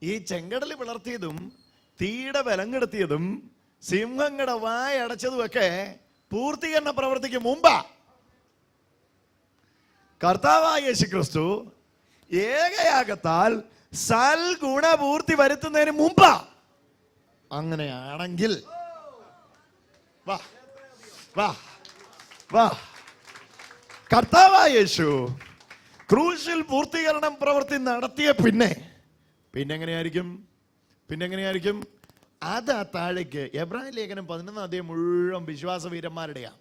ഈ ചെങ്കടൽ പിളർത്തിയതും തീയുടെ ബലം കെടുത്തിയതും സിംഹങ്ങളുടെ വായടച്ചതും ഒക്കെ പൂർത്തീകരണ പ്രവൃത്തിക്ക് മുമ്പാ. കർത്താവായ യേശുക്രിസ്തു ഏകയാഗത്താൽ സൽഗുണപൂർത്തി വരുത്തുന്നതിന് മുമ്പാ. അങ്ങനെയാണെങ്കിൽ കർത്താവായ യേശു ക്രൂശിൽ പൂർത്തീകരണം പ്രവൃത്തി നടത്തിയ പിന്നെ എങ്ങനെയായിരിക്കും? അത് ആ താഴേക്ക്. എബ്രായ ലേഖനം 11-ാം അധ്യായം മുഴുവൻ വിശ്വാസ വീരന്മാരുടെയാ.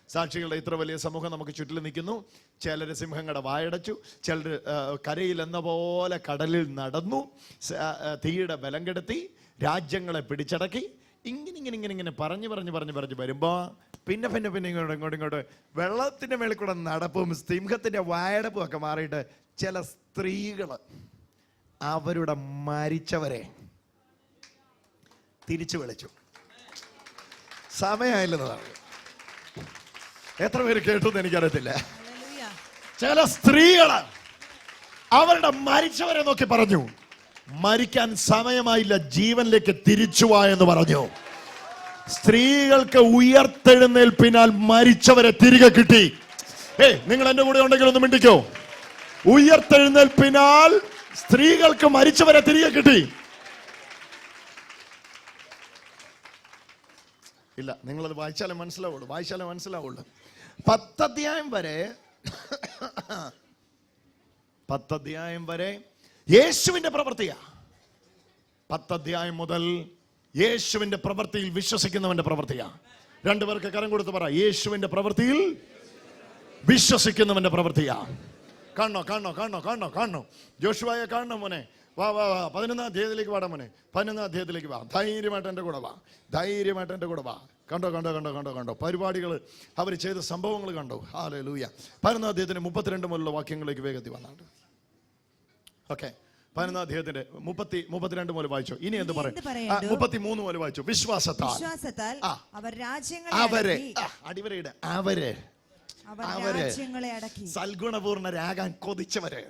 സാക്ഷികളുടെ ഇത്ര വലിയ സമൂഹം നമുക്ക് ചുറ്റിലും നിൽക്കുന്നു. ചിലർ സിംഹങ്ങളുടെ വായടച്ചു, ചിലർ കരയിൽ എന്ന പോലെ കടലിൽ നടന്നു, തീയുടെ ബലം കെടുത്തി, രാജ്യങ്ങളെ പിടിച്ചടക്കി. ഇങ്ങനെ പറഞ്ഞ് വരുമ്പോൾ പിന്നെ ഇങ്ങോട്ട് വെള്ളത്തിൻ്റെ മേളിൽ കൂടെ നടപ്പും സിംഹത്തിൻ്റെ വായടപ്പും ഒക്കെ മാറിയിട്ട് ചില സ്ത്രീകൾ അവരുടെ മരിച്ചവരെ തിരിച്ചു വിളിച്ചു. സമയമായില്ലെന്നതാണ്. എത്ര പേര് കേട്ടു എന്ന് എനിക്കറിയത്തില്ല. ചില സ്ത്രീകൾ അവരുടെ മരിച്ചവരെ നോക്കി പറഞ്ഞു, മരിക്കാൻ സമയമായില്ല, ജീവനിലേക്ക് തിരിച്ചുവാ എന്ന് പറഞ്ഞു. സ്ത്രീകൾക്ക് ഉയർത്തെഴുന്നേൽപ്പിനാൽ മരിച്ചവരെ തിരികെ കിട്ടി. നിങ്ങൾ എന്റെ കൂടെ ഉണ്ടെങ്കിൽ ഒന്ന് മിണ്ടിക്കോ. ഉയർത്തെഴുന്നേൽപ്പിനാൽ സ്ത്രീകൾക്ക് മരിച്ചവരെ തിരികെ കിട്ടി. ഇല്ല, നിങ്ങളത് വായിച്ചാലേ മനസ്സിലാവുള്ളൂ. 10 അധ്യായം വരെ യേശുവിന്റെ പ്രവൃത്തിയാ. 10 അധ്യായം മുതൽ യേശുവിന്റെ പ്രവൃത്തിയിൽ വിശ്വസിക്കുന്നവന്റെ പ്രവൃത്തിയാ. 2 പേർക്ക് കരം കൊടുത്ത് പറ, യേശുവിന്റെ പ്രവൃത്തിയിൽ വിശ്വസിക്കുന്നവന്റെ പ്രവൃത്തിയാ. കാണണോ ജോഷുവയെ കാണണം മോനെ. വാ 11ാം അധ്യായത്തിലേക്ക് വാടാ മോനെ. 11ാം അധ്യായത്തിലേക്ക് വാ. ധൈര്യമായിട്ട് എൻ്റെ കൂടെ വാ. കണ്ടോ പരിപാടികൾ, അവർ ചെയ്ത സംഭവങ്ങൾ കണ്ടോ. ഹല്ലേലൂയ. 11ാം അധ്യായത്തിന്റെ 32 മുതലുള്ള വാക്യങ്ങളിലേക്ക് വേഗത്തിൽ വന്നാണ്ട്. ഓക്കെ, 11ാം അധ്യായത്തിന്റെ 32 മുതൽ വായിച്ചു. ഇനി എന്ത് പറയും? 33 മുതൽ വായിച്ചു. വിശ്വാസത്താൽ അവരെ സൽഗുണപൂർണരാകാൻ കൊതിച്ചവര്.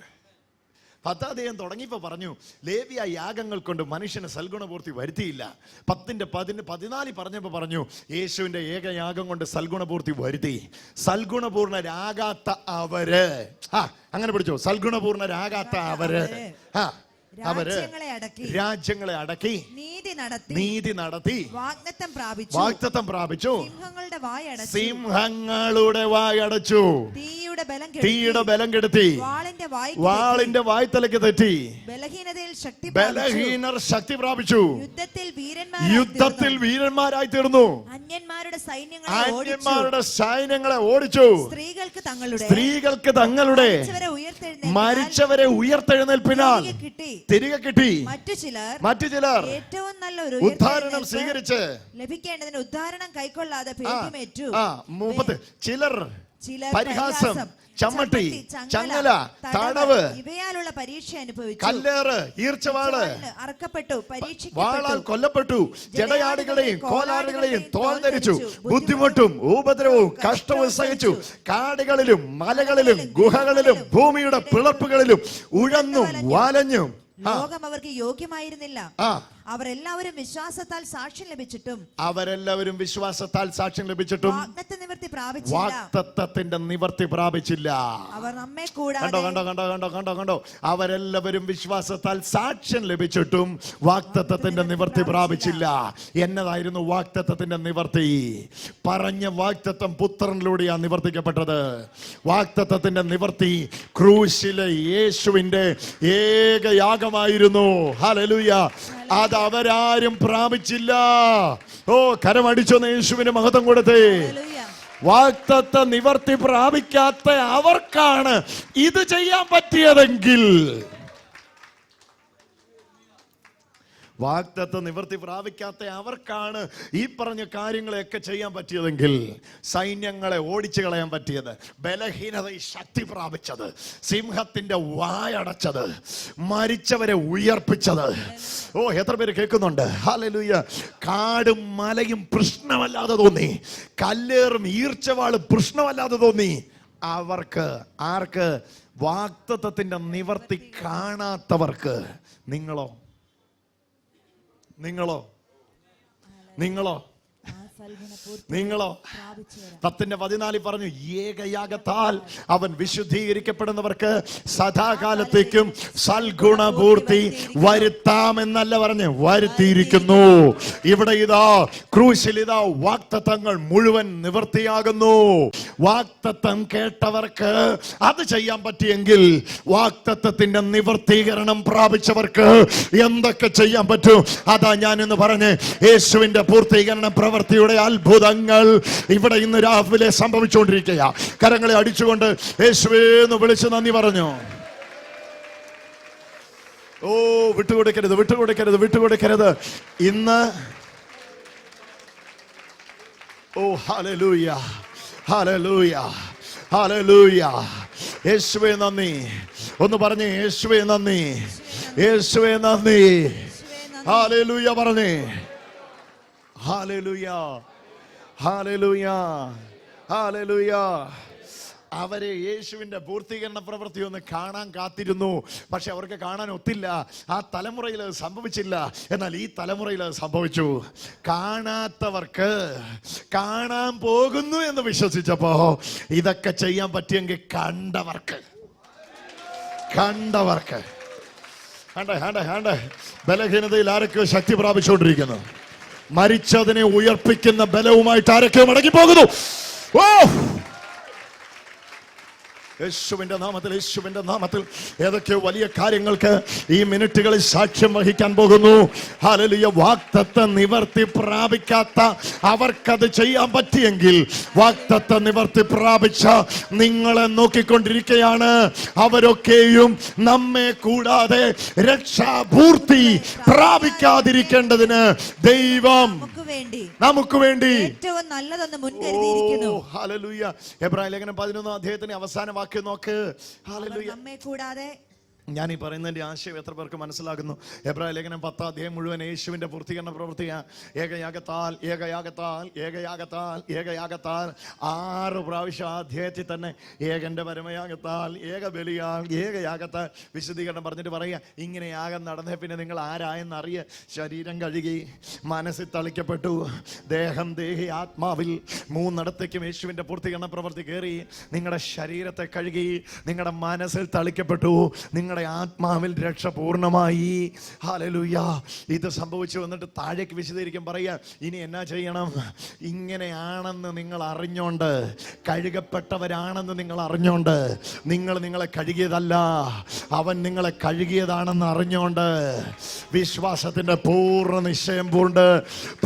10ാം അധ്യായം തുടങ്ങിയപ്പോ പറഞ്ഞു, ലേവ്യ യാഗങ്ങൾ കൊണ്ട് മനുഷ്യന് സൽഗുണപൂർത്തി വരുത്തിയില്ല. 10:14 പറഞ്ഞപ്പോ പറഞ്ഞു, യേശുവിന്റെ ഏകയാഗം കൊണ്ട് സൽഗുണപൂർത്തി വരുത്തി. സൽഗുണപൂർണരാകാത്ത അവര്, അങ്ങനെ പിടിച്ചോ, സൽഗുണപൂർണരാകാത്ത അവര് രാജ്യങ്ങളെ അടക്കി നീതി നടത്തി വാഗ്ദത്തം പ്രാപിച്ചു. സിംഹങ്ങളുടെ വായടച്ചു. തീയുടെ ബലം കെടുത്തി. വാളിന്റെ വായ്ത്തലയ്ക്ക് തെറ്റി. ബലഹീനർ ശക്തി പ്രാപിച്ചു. യുദ്ധത്തിൽ വീരന്മാരായി തീർന്നു. അന്യന്മാരുടെ സൈന്യങ്ങളെ ഓടിച്ചു. സ്ത്രീകൾക്ക് തങ്ങളുടെ മരിച്ചവരെ ഉയർത്തെഴുന്നേൽപ്പിനാൽ തിരികെ കിട്ടി. മറ്റു ചിലർ ഉദ്ധാരണം സ്വീകരിച്ച് ലഭിക്കേണ്ടതിന് ഉദ്ധാരണം കൈക്കൊള്ളാതെ ചിലർ പരിഹാസം, ചമ്മട്ടി, ചങ്ങല, തടവ്, ഇവയാലുള്ള പരീക്ഷ അനുഭവിച്ചു. കല്ലേറ്, ഈർച്ചവാള്, അറക്കപ്പെട്ടു, വാളാൽ കൊല്ലപ്പെട്ടു. ജടയാടികളെയും കോലാടുകളെയും തോൽ ധരിച്ചു. ബുദ്ധിമുട്ടും ഉപദ്രവവും കഷ്ടവും സഹിച്ചു. കാടുകളിലും മലകളിലും ഗുഹകളിലും ഭൂമിയുടെ പിളർപ്പുകളിലും ഉഴന്നും വലഞ്ഞും. ലോകം അവർക്ക് യോഗ്യമായിരുന്നില്ല. അവരെല്ലാവരും വിശ്വാസത്താൽ സാക്ഷ്യം ലഭിച്ചിട്ടും വാഗ്ദത്തത്തിന്റെ നിവർത്തി പ്രാപിച്ചില്ല. അവർ നമ്മെ കൂടാതെ കണ്ടോ അവരെല്ലാവരും വിശ്വാസത്താൽ സാക്ഷ്യം ലഭിച്ചിട്ടും വാഗ്ദത്തത്തിന്റെ നിവർത്തി പ്രാപിച്ചില്ല. എന്നതായിരുന്നു വാഗ്ദത്തത്തിന്റെ നിവർത്തി? പറഞ്ഞ വാഗ്ദത്തം പുത്രനിലൂടെയാണ് നിവർത്തിക്കപ്പെട്ടത്. വാഗ്ദത്തത്തിന്റെ നിവർത്തി ക്രൂശിലെ യേശുവിന്റെ ഏകയാഗമായിരുന്നു. ഹല്ലേലൂയ. അത് അവരാരും പ്രാപിച്ചില്ല. കരമടിച്ചൊന്ന് യേശുവിന് മഹത്വം കൊടുത്തേ. വാഗ്ദത്ത നിവർത്തി പ്രാപിക്കാത്ത അവർക്കാണ് ഇത് ചെയ്യാൻ പറ്റിയതെങ്കിൽ, വാഗ്ദത്ത നിവർത്തി പ്രാപിക്കാത്ത അവർക്കാണ് ഈ പറഞ്ഞ കാര്യങ്ങളെയൊക്കെ ചെയ്യാൻ പറ്റിയതെങ്കിൽ, സൈന്യങ്ങളെ ഓടിച്ചു കളയാൻ പറ്റിയത്, ബലഹീനതയിൽ ശക്തി പ്രാപിച്ചത്, സിംഹത്തിന്റെ വായടച്ചത്, മരിച്ചവരെ ഉയർപ്പിച്ചത്. എത്ര പേര് കേൾക്കുന്നുണ്ട്? ഹല്ലേലൂയ. കാടും മലയും പ്രശ്നമല്ലാതെ തോന്നി, കല്ലേറും ഈർച്ചവാളും പ്രശ്നമല്ലാതെ തോന്നി. അവർക്ക്, ആർക്ക്? വാഗ്ദത്തത്തിന്റെ നിവർത്തി കാണാത്തവർക്ക്. നിങ്ങളോ 10:14 പറഞ്ഞു, ഏകയാഗത്താൽ അവൻ വിശുദ്ധീകരിക്കപ്പെടുന്നവർക്ക് സദാകാലത്തേക്കും സൽഗുണപൂർത്തി വരുത്താമെന്നല്ല പറഞ്ഞ്, വരുത്തിയിരിക്കുന്നു. ഇവിടെ ഇതാ ക്രൂശിൽ ഇതാ വാഗ്ദത്തങ്ങൾ മുഴുവൻ നിവൃത്തിയാകുന്നു. വാഗ്ദത്തം കേട്ടവർക്ക് അത് ചെയ്യാൻ പറ്റിയെങ്കിൽ, വാഗ്ദത്തത്തിന്റെ നിവർത്തീകരണം പ്രാപിച്ചവർക്ക് എന്തൊക്കെ ചെയ്യാൻ പറ്റും? അതാ ഞാൻ ഇന്ന് പറഞ്ഞ്, യേശുവിന്റെ പൂർത്തീകരണ പ്രവൃത്തിയുടെ ചിലരുടെ അത്ഭുതങ്ങൾ ഇവിടെ ഇന്ന് രാവിലെ സംഭവിച്ചുകൊണ്ടിരിക്കുക. കരങ്ങളെ അടിച്ചുകൊണ്ട് യേശുവേ എന്ന് വിളിച്ച് നന്ദി പറഞ്ഞു. ഓ, വിട്ടുകൊടുക്കരുത്, വിട്ടുകൊടുക്കരുത്, വിട്ടുകൊടുക്കരുത്. ഇന്ന് ഓ ഹല്ലേലൂയ, ഹല്ലേലൂയ, ഹല്ലേലൂയ. യേശുവേ നന്ദി. ഒന്ന് പറഞ്ഞേ, യേശുവേ നന്ദി, യേശുവേ നന്ദി. ഹല്ലേലൂയ പറഞ്ഞേ. Hallelujah, hallelujah, hallelujah. അവരെ യേശുവിന്റെ പൂർത്തീകരണ പ്രവൃത്തി ഒന്ന് കാണാൻ കാത്തിരുന്നു. പക്ഷെ അവർക്ക് കാണാൻ ഒത്തില്ല. ആ തലമുറയിൽ അത് സംഭവിച്ചില്ല. എന്നാൽ ഈ തലമുറയിൽ അത് സംഭവിച്ചു. കാണാത്തവർക്ക് കാണാൻ പോകുന്നു എന്ന് വിശ്വസിച്ചപ്പോ ഇതൊക്കെ ചെയ്യാൻ പറ്റിയെങ്കിൽ കണ്ടവർക്ക് ബലഹീനതയിൽ ആരൊക്കെയോ ശക്തി പ്രാപിച്ചുകൊണ്ടിരിക്കുന്നു. മരിച്ചതിനെ ഉയർപ്പിക്കുന്ന ബലവുമായിട്ട് ആരൊക്കെയോ മടങ്ങി പോകുന്നു. ഓ, യേശുവിന്റെ നാമത്തിൽ, യേശുവിന്റെ നാമത്തിൽ ഏതൊക്കെയോ വലിയ കാര്യങ്ങൾക്ക് ഈ മിനിറ്റുകളിൽ സാക്ഷ്യം വഹിക്കാൻ പോകുന്നു. ഹല്ലേലൂയ. വാഗ്ദത്ത നിവർത്തി പ്രാപിക്കാത്ത അവർക്കത് ചെയ്യാൻ പറ്റിയെങ്കിൽ വാഗ്ദത്ത നിവർത്തി പ്രാപിച്ച നിങ്ങളെ നോക്കിക്കൊണ്ടിരിക്കുകയാണ്. അവരൊക്കെയും നമ്മെ കൂടാതെ രക്ഷാപൂർത്തി പ്രാപിക്കാതിരിക്കേണ്ടതിന് ദൈവം നമുക്ക് വേണ്ടി ഏറ്റവും നല്ലതൊന്ന് മുൻകരുതിയിരിക്കുന്നു. ഹല്ലേലൂയ. എബ്രായ ലേഖനം 11 അധ്യായത്തിന്റെ അവസാന വാക്യം നോക്ക്. ഹല്ലേലൂയ. നമ്മെ കൂടാതെ, ഞാൻ ഈ പറയുന്നതിന്റെ ആശയം എത്ര പേർക്ക് മനസ്സിലാകുന്നു? എബ്രായ ലേഖനം 10 അധ്യായം മുഴുവൻ യേശുവിന്റെ പൂർത്തീകരണ പ്രവൃത്തിയാ. ഏകയാഗത്താൽ ഏകയാഗത്താൽ ഏകയാഗത്താൽ ഏകയാഗത്താൽ 6 പ്രാവശ്യം അധ്യായത്തിൽ തന്നെ ഏകന്റെ പരമയാഗത്താൽ ഏകബലിയാൽ ഏകയാഗത്താൽ വിശദീകരണം പറഞ്ഞിട്ട് പറയുക, ഇങ്ങനെ യാഗം നടന്നേ പിന്നെ നിങ്ങൾ ആരായെന്നറിയ. ശരീരം കഴുകി, മനസ്സിൽ തളിക്കപ്പെട്ടു, ദേഹം ദേഹി ആത്മാവിൽ 3 യേശുവിന്റെ പൂർത്തീകരണ പ്രവൃത്തി കയറി. നിങ്ങളുടെ ശരീരത്തെ കഴുകി, നിങ്ങളുടെ മനസ്സിൽ തളിക്കപ്പെട്ടു, നിങ്ങളുടെ ആത്മാവിൽ രക്ഷ പൂർണ്ണമായി. ഹല്ലേലൂയ. ഇത് സംഭവിച്ചു വന്നിട്ട് താഴേക്ക് വിശദീകരിക്കാൻ പറയാ, ഇനി എന്നാ ചെയ്യണം? ഇങ്ങനെയാണെന്ന് നിങ്ങൾ അറിഞ്ഞോണ്ട്, കഴുകപ്പെട്ടവരാണെന്ന് നിങ്ങൾ അറിഞ്ഞോണ്ട്, നിങ്ങളെ കഴുകിയതല്ല, അവൻ നിങ്ങളെ കഴുകിയതാണെന്ന് അറിഞ്ഞോണ്ട് വിശ്വാസത്തിന്റെ പൂർണ്ണ നിശ്ചയം പൂണ്ട്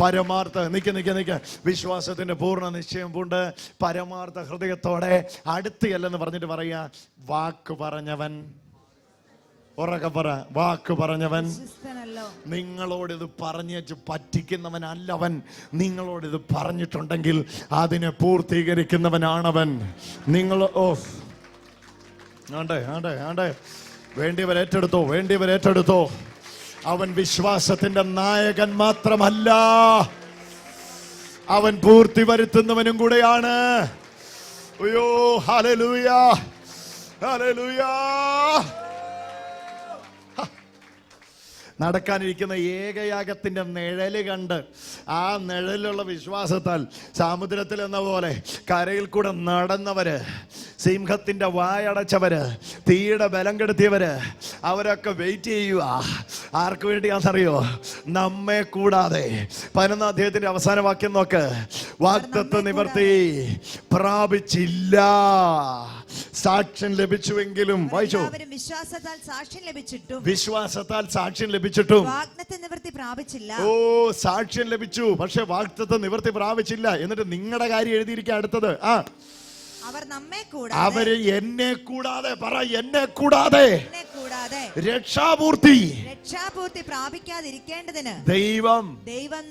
പരമാർത്ഥ വിശ്വാസത്തിന്റെ പൂർണ്ണ നിശ്ചയം പൂണ്ട് പരമാർത്ഥ ഹൃദയത്തോടെ അടുത്തല്ലെന്ന് പറഞ്ഞിട്ട് പറയാ, വാക്ക് പറഞ്ഞവൻ, ഉറക്കെ പറ, വാക്ക് പറഞ്ഞവൻ നിങ്ങളോടിത് പറഞ്ഞേച്ച് പറ്റിക്കുന്നവനല്ലവൻ. നിങ്ങളോടിത് പറഞ്ഞിട്ടുണ്ടെങ്കിൽ അതിനെ പൂർത്തീകരിക്കുന്നവനാണവൻ. നിങ്ങൾ വേണ്ടിയവരേറ്റെടുത്തോ. അവൻ വിശ്വാസത്തിന്റെ നായകൻ മാത്രമല്ല, അവൻ പൂർത്തി വരുത്തുന്നവനും കൂടെയാണ്. അയ്യോ, ഹല്ലേലൂയ, ഹല്ലേലൂയ. നടക്കാനിരിക്കുന്ന ഏകയാഗത്തിന്റെ നിഴല് കണ്ട് ആ നിഴലുള്ള വിശ്വാസത്താൽ സമുദ്രത്തിൽ എന്ന പോലെ കരയിൽ കൂടെ നടന്നവര്, സിംഹത്തിന്റെ വായടച്ചവര്, തീയുടെ ബലം കെടുത്തിയവര്, അവരൊക്കെ വെയിറ്റ് ചെയ്യുക. ആർക്ക് വേണ്ടിയാണെന്നറിയോ? നമ്മെ കൂടാതെ. 11 അധ്യായത്തിന്റെ അവസാന വാക്യം നോക്ക്. വാഗ്ദത്ത നിവർത്തി പ്രാപിച്ചില്ല, സാക്ഷ്യം ലഭിച്ചുവെങ്കിലും. വായിച്ചോ. വിശ്വാസത്താൽ സാക്ഷ്യം ലഭിച്ചിട്ടും വാഗ്ദത്ത നിവർത്തി പ്രാപിച്ചില്ല. ഓ, സാക്ഷ്യം ലഭിച്ചു, പക്ഷെ വാഗ്ദത്ത നിവർത്തി പ്രാപിച്ചില്ല. എന്നിട്ട് നിങ്ങളുടെ കാര്യം എഴുതിയിരിക്കുക അടുത്തത്. അവര് എന്നെ കൂടാതെ, പറ, എന്നെ കൂടാതെ രക്ഷാപൂർത്തി പ്രാപിക്കാതിരിക്കേണ്ടതിന് ദൈവം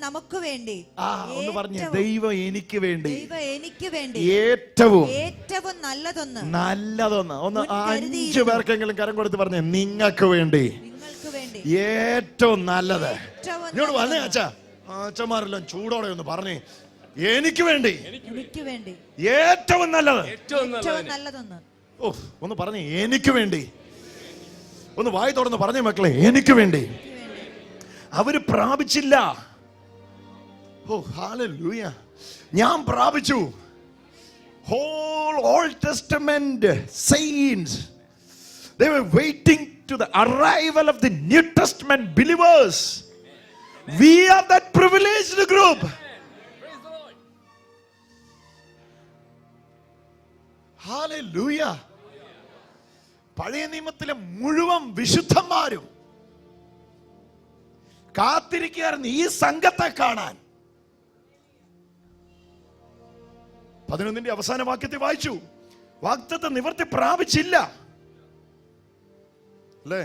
നമുക്ക് വേണ്ടി, ഒന്ന് പറഞ്ഞു, ദൈവം എനിക്ക് വേണ്ടി ഏറ്റവും നല്ലതൊന്ന് ഒന്ന് 5 പേർക്കെങ്കിലും കരം കൊടുത്ത് പറഞ്ഞേ, നിങ്ങൾക്ക് വേണ്ടി ഏറ്റവും നല്ലത്. ഇങ്ങോട്ട് വന്നേ അച്ഛന്മാരെല്ലാം ചൂടോടെ ഒന്ന് പറഞ്ഞേ, എനിക്ക് വേണ്ടി ഏറ്റവും നല്ലത്. ഓ, ഒന്ന് പറഞ്ഞേ, എനിക്ക് വേണ്ടി. ഒന്ന് വായി തുറന്ന് പറഞ്ഞേ മക്കളെ, എനിക്ക് വേണ്ടി. അവര് പ്രാപിച്ചില്ല. ഓ, ഹല്ലേലൂയ. ഞാൻ പ്രാപിച്ചു. Whole Old Testament saints, they were waiting to the arrival of the New Testament believers. We are that privileged group. Hallelujah. പഴയ നിയമത്തിലെ മുഴുവൻ വിശുദ്ധന്മാരും കാത്തിരിക്കുകയായിരുന്നു ഈ സംഘത്തെ കാണാൻ. 11 അവസാന വാക്യത്തിൽ വായിച്ചു, വാഗ്ദത്തം നിവർത്തി പ്രാപിച്ചില്ല അല്ലേ?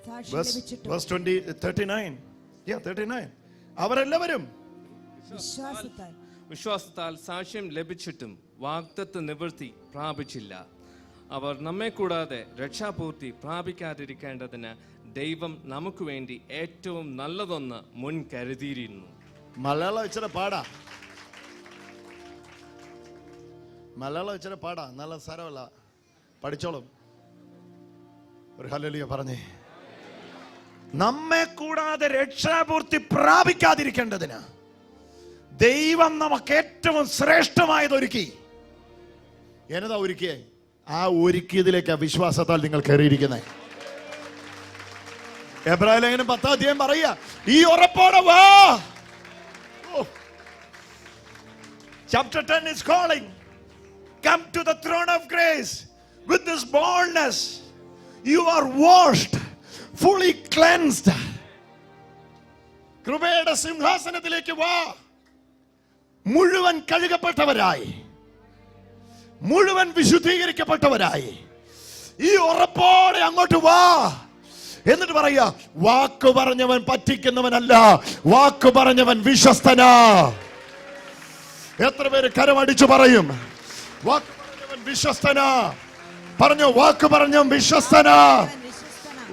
സാക്ഷ്യം Verse ലഭിച്ചിട്ടും 39. Yeah, 39. അവരെല്ലാവരും വിശ്വാസത്താൽ സാക്ഷ്യം ലഭിച്ചിട്ടും വാഗ്ദത്ത നിവൃത്തി പ്രാപിച്ചില്ല. അവർ നമ്മെ കൂടാതെ രക്ഷാപൂർത്തി പ്രാപിക്കാതിരിക്കേണ്ടതിന് ദൈവം നമുക്ക് വേണ്ടി ഏറ്റവും നല്ലതൊന്ന് മുൻ കരുതിയിരുന്നു. മലയാളം ഇച്ചിരി പാടാ, നല്ല സാരമല്ല, പഠിച്ചോളും. ഒരു ഹല്ലേലൂയ പറഞ്ഞേ. നമ്മെ കൂടാതെ രക്ഷാപൂർത്തി പ്രാപിക്കാതിരിക്കേണ്ടതിന് ദൈവം നമുക്ക് ഏറ്റവും ശ്രേഷ്ഠമായത് ഒരുക്കി. എന്നതാ ഒരുക്കിയേ? ആ ഒരുക്കിയതിലേക്ക് വിശ്വാസത്താൽ നിങ്ങൾ കയറിയിരിക്കുന്നത്. എബ്രായ ലേഖനം 10 അധ്യായം പറയുക, ഈ ഉറപ്പോടെ വാ. Chapter 10 is calling, come to the throne of grace with this boldness. You are washed, fully cleansed. കൃപയുടെ സിംഹാസനത്തിലേക്ക് വാ, മുഴുവൻ കഴുകപ്പെട്ടവരായി, മുഴുവൻ വിശുദ്ധീകരിക്കപ്പെട്ടവരായി. ഈ ഉറപ്പോടെ അങ്ങോട്ട് വാ. എന്നിട്ട് പറയാ, വാക്ക് പറഞ്ഞവൻ പറ്റിക്കുന്നവനല്ല, വാക്ക് പറഞ്ഞവൻ വിശ്വസ്തനാ. എത്ര പേര് കരമടിച്ചു പറയും, വാക്ക് പറഞ്ഞവൻ വിശ്വസ്തനാ? പറഞ്ഞോ, വാക്ക് പറഞ്ഞവൻ വിശ്വസ്തനാ,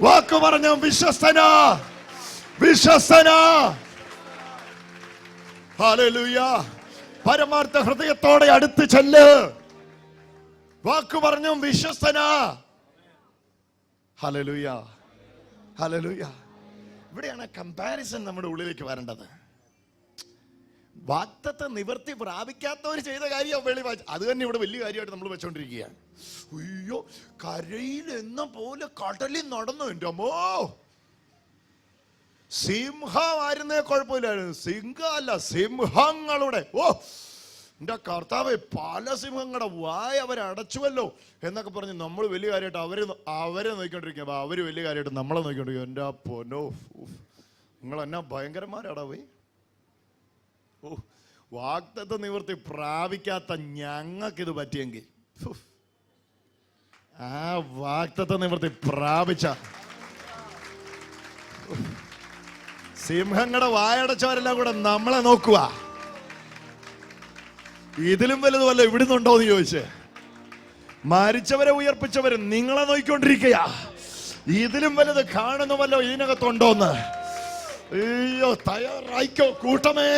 വാക്ക് പറഞ്ഞവൻ വിശ്വസ്തനാ, വിശ്വസ്തനാ. ഹല്ലേലൂയ. പരമാർത്ഥ ഹൃദയത്തോടെ അടുത്ത് ചെല്ല്, വാക്ക് പറഞ്ഞവൻ വിശ്വസ്തനാ. Hallelujah, hallelujah. ഇവിടെയാണ് കമ്പാരിസൺ നമ്മുടെ ഉള്ളിലേക്ക് വരേണ്ടത്. വാഗ്ദത്ത നിവർത്തി പ്രാപിക്കാത്തവർ ചെയ്ത കാര്യം വെളി വായിച്ചു, അത് തന്നെ ഇവിടെ വലിയ കാര്യമായിട്ട് നമ്മൾ വെച്ചോണ്ടിരിക്കുകയാണ്. അയ്യോ, കരയിൽ എന്ന പോലെ കടലിൽ നടന്നു. എൻ്റെ അമ്മോ, സിംഹമായിരുന്നേ കുഴപ്പമില്ലായിരുന്നു, സിംഹമല്ല, സിംഹങ്ങളുടെ. ഓ എൻ്റെ കർത്താവേ, പല സിംഹങ്ങളുടെ വായ അവരെ അടച്ചുവല്ലോ എന്നൊക്കെ പറഞ്ഞ് നമ്മൾ വലിയ കാര്യമായിട്ട് അവരെ നോക്കിക്കൊണ്ടിരിക്കുക. അപ്പൊ അവര് വലിയ കാര്യമായിട്ട് നമ്മളെ നോക്കിക്കൊണ്ടിരിക്കുക. എൻ്റെ പൊന്നോ, നിങ്ങൾ എന്നാ ഭയങ്കരന്മാരാടാ പോയി. ഓ, വാഗ്ദത്ത നിവൃത്തി പ്രാപിക്കാത്ത ഞങ്ങൾക്കിത് പറ്റിയെങ്കിൽ, ആ വാഗ്ദത്ത നിവൃത്തി പ്രാപിച്ച സിംഹങ്ങളുടെ വായടച്ചവരെല്ലാം കൂടെ നമ്മളെ നോക്കുക. ഇതിലും വലുത് വല്ല ഇവിടുന്നുണ്ടോ എന്ന് ചോദിച്ച്, മരിച്ചവരെ ഉയർപ്പിച്ചവര് നിങ്ങളെ നോക്കിക്കൊണ്ടിരിക്കുക. ഇതിലും വലുത് കാണുന്നുവല്ലോ ഇതിനകത്തുണ്ടോന്ന്. അയ്യോ, തയ്യാറായിക്കോ കൂട്ടമേ,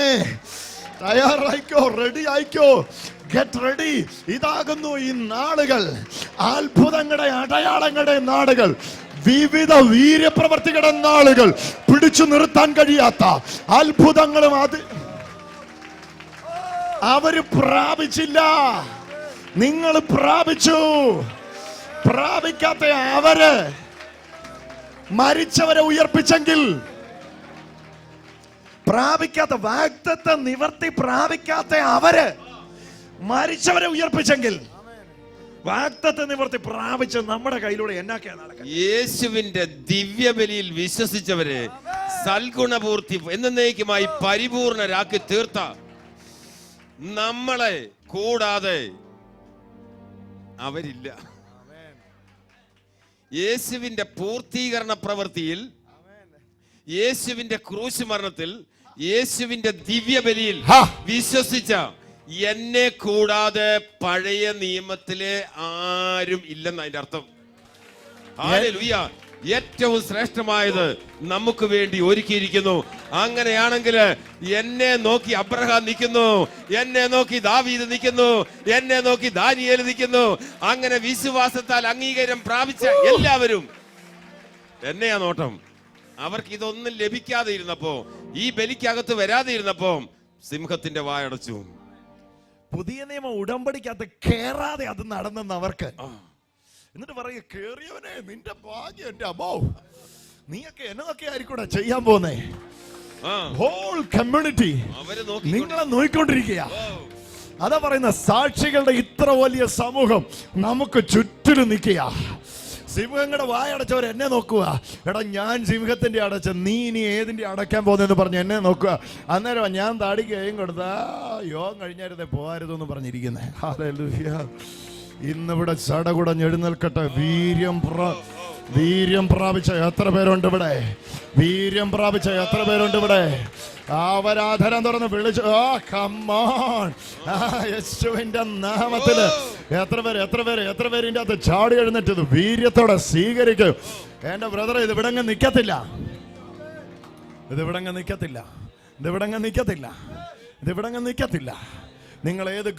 തയ്യാറായിക്കോ, റെഡി ആയിക്കോ, ഗെറ്റ് റെഡി. ഇതാകുന്നു ഈ നാളുകൾ, അത്ഭുതങ്ങളുടെ അടയാളങ്ങളുടെ നാളുകൾ, വിവിധ വീര്യപ്രവർത്തികളുടെ നാളുകൾ, പിടിച്ചു നിർത്താൻ കഴിയാത്ത അത്ഭുതങ്ങളും അത് അവര് പ്രാപിച്ചില്ല, നിങ്ങൾ പ്രാപിച്ചു. പ്രാപിക്കാത്ത അവര് മരിച്ചവരെ ഉയർപ്പിച്ചെങ്കിൽ, പ്രാപിക്കാത്ത വാഗ്ദത്ത നിവർത്തി പ്രാപിക്കാത്ത അവര് മരിച്ചവരെ ഉയർപ്പിച്ചെങ്കിൽ, വാഗ്ദത്ത നിവർത്തി പ്രാപിച്ച് നമ്മുടെ കയ്യിലൂടെ എന്നാക്കെയാ നടക്കുക? യേശുവിന്റെ ദിവ്യബലിയിൽ വിശ്വസിച്ചവരെ സൽഗുണപൂർത്തി എന്നേക്കുമായി പരിപൂർണരാക്കി തീർത്ത നമ്മളെ കൂടാതെ അവരില്ല. യേശുവിന്റെ പൂർത്തീകരണ പ്രവൃത്തിയിൽ, യേശുവിന്റെ ക്രൂശ് മരണത്തിൽ, യേശുവിന്റെ ദിവ്യബലിയിൽ വിശ്വസിച്ച എന്നെ കൂടാതെ പഴയ നിയമത്തിലെ ആരും ഇല്ലെന്ന് അതിന്റെ അർത്ഥം. ഹല്ലേലൂയ. ഏറ്റവും ശ്രേഷ്ഠമായത് നമുക്ക് വേണ്ടി ഒരുക്കിയിരിക്കുന്നു. അങ്ങനെയാണെങ്കിൽ എന്നെ നോക്കി അബ്രഹാം നിൽക്കുന്നു, എന്നെ നോക്കി ദാവീദ് നിൽക്കുന്നു, എന്നെ നോക്കി ദാനിയേൽ നിൽക്കുന്നു. അങ്ങനെ വിശ്വാസത്താൽ അംഗീകാരം പ്രാപിച്ച എല്ലാവരും എന്നെയാ നോട്ടം. അവർക്ക് ഇതൊന്നും ലഭിക്കാതെ ഇരുന്നപ്പോ, ഈ ബലിക്കകത്ത് വരാതെ ഇരുന്നപ്പോ സിംഹത്തിന്റെ വായടച്ചു. പുതിയ നിയമ ഉടമ്പടിക്കകത്ത് കേറാതെ അത് നടന്നെന്ന് അവർക്ക്. എന്നിട്ട് പറയുക, കേറിയവനെ നിന്റെ ഭാഗ്യം. എന്റെ അമ്മോ, നീയൊക്കെ എന്നതൊക്കെ ആയിരിക്കൂടെ ചെയ്യാൻ പോന്നേ. ഹോൾ കമ്മ്യൂണിറ്റി നിങ്ങളെ നോക്കിക്കൊണ്ടിരിക്കുക. അതാ പറയുന്ന, സാക്ഷികളുടെ ഇത്ര വലിയ സമൂഹം നമുക്ക് ചുറ്റിലും നിൽക്കുക. സിംഹങ്ങളുടെ വായടച്ചവർ എന്നെ നോക്കുക. എടാ, ഞാൻ സിംഹത്തിന്റെ അടച്ച, നീ ഇനി ഏതിന്റെ അടയ്ക്കാൻ പോകുന്നെന്ന് പറഞ്ഞ് എന്നെ നോക്കുക. അന്നേരം ഞാൻ താടിക്ക് കൈയും കൊടുത്താ യോഗം കഴിഞ്ഞായിരുന്നേ പോകാരുതെന്ന് പറഞ്ഞിരിക്കുന്നേ. ഹല്ലേലൂയ. ഇന്നിവിടെ ചടകുടഞ്ഞ് എഴുന്നേൽക്കട്ടെ. വീര്യം പ്രാപിച്ച എത്ര പേരുണ്ട് ഇവിടെ? വീര്യം പ്രാപിച്ച എത്ര പേരുണ്ട് ഇവിടെ? ആവരാധനം തുറന്ന് വിളിച്ചു. യേശുവിന്റെ നാമത്തില് എത്ര പേര് ഇതിന്റെ അകത്ത് ചാടി എഴുന്നേറ്റത് വീര്യത്തോടെ സ്വീകരിക്കും. എന്റെ ബ്രദറെ, ഇത് ഇവിടങ്ങ് നിൽക്കത്തില്ല. നിങ്ങൾ ഏത്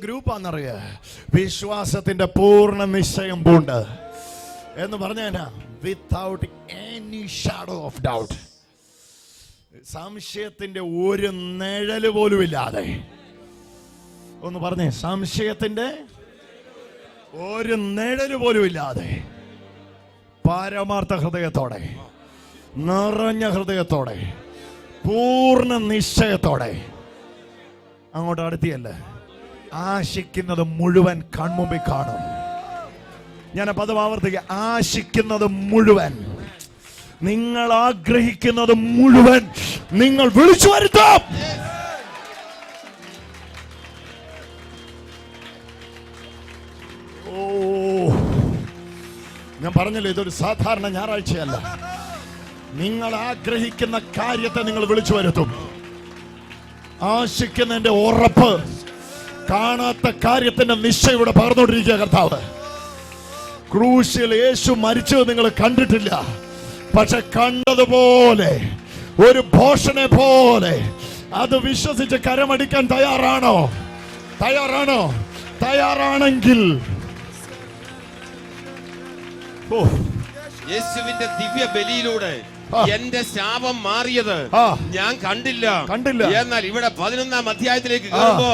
ഗ്രൂപ്പാന്നറിയ വിശ്വാസത്തിന്റെ പൂർണ്ണ നിശ്ചയം പൂണ്ട് എന്ന് പറഞ്ഞാ without any shadow of doubt, സംശയത്തിന്റെ ഒരു നിഴല് പോലും ഇല്ലാതെ. ഒന്ന് പറഞ്ഞേ, സംശയത്തിന്റെ ഒരു നിഴല് പോലും ഇല്ലാതെ പരമാർത്ഥ ഹൃദയത്തോടെ, നിറഞ്ഞ ഹൃദയത്തോടെ, പൂർണ്ണ നിശ്ചയത്തോടെ അങ്ങോട്ട് അടുത്തിയല്ലേ. ആശിക്കുന്നത് മുഴുവൻ കൺമുമ്പിൽ കാണും. ഞാൻ പദം ആവർത്തിക്കുക, ആശിക്കുന്നത് മുഴുവൻ, നിങ്ങൾ ആഗ്രഹിക്കുന്നത് മുഴുവൻ നിങ്ങൾ വിളിച്ചു വരുത്തും. ഓ, ഞാൻ പറഞ്ഞല്ലോ, ഇതൊരു സാധാരണ ഞായറാഴ്ചയല്ല. നിങ്ങൾ ആഗ്രഹിക്കുന്ന കാര്യത്തെ നിങ്ങൾ വിളിച്ചു വരുത്തും. ആശിക്കുന്നതിന്റെ ഉറപ്പ്, കാണാത്ത കാര്യത്തിന്റെ നിശ്ചയം ഇവിടെ പകർന്നുകൊണ്ടിരിക്കുക കർത്താവ്. ക്രൂശിൽ യേശു മരിച്ചത് നിങ്ങൾ കണ്ടിട്ടില്ല, പക്ഷെ കണ്ടതുപോലെ ഒരു ഭോഷനെ പോലെ അത് വിശ്വസിച്ച് കരമടിക്കാൻ തയ്യാറാണെങ്കിൽ യേശുവിന്റെ ദിവ്യ ബലിയിലൂടെ എന്റെ ശാപം മാറിയത് ഞാൻ കണ്ടില്ല. എന്നാൽ ഇവിടെ 11-ാം അധ്യായത്തിലേക്ക് കയറുമ്പോ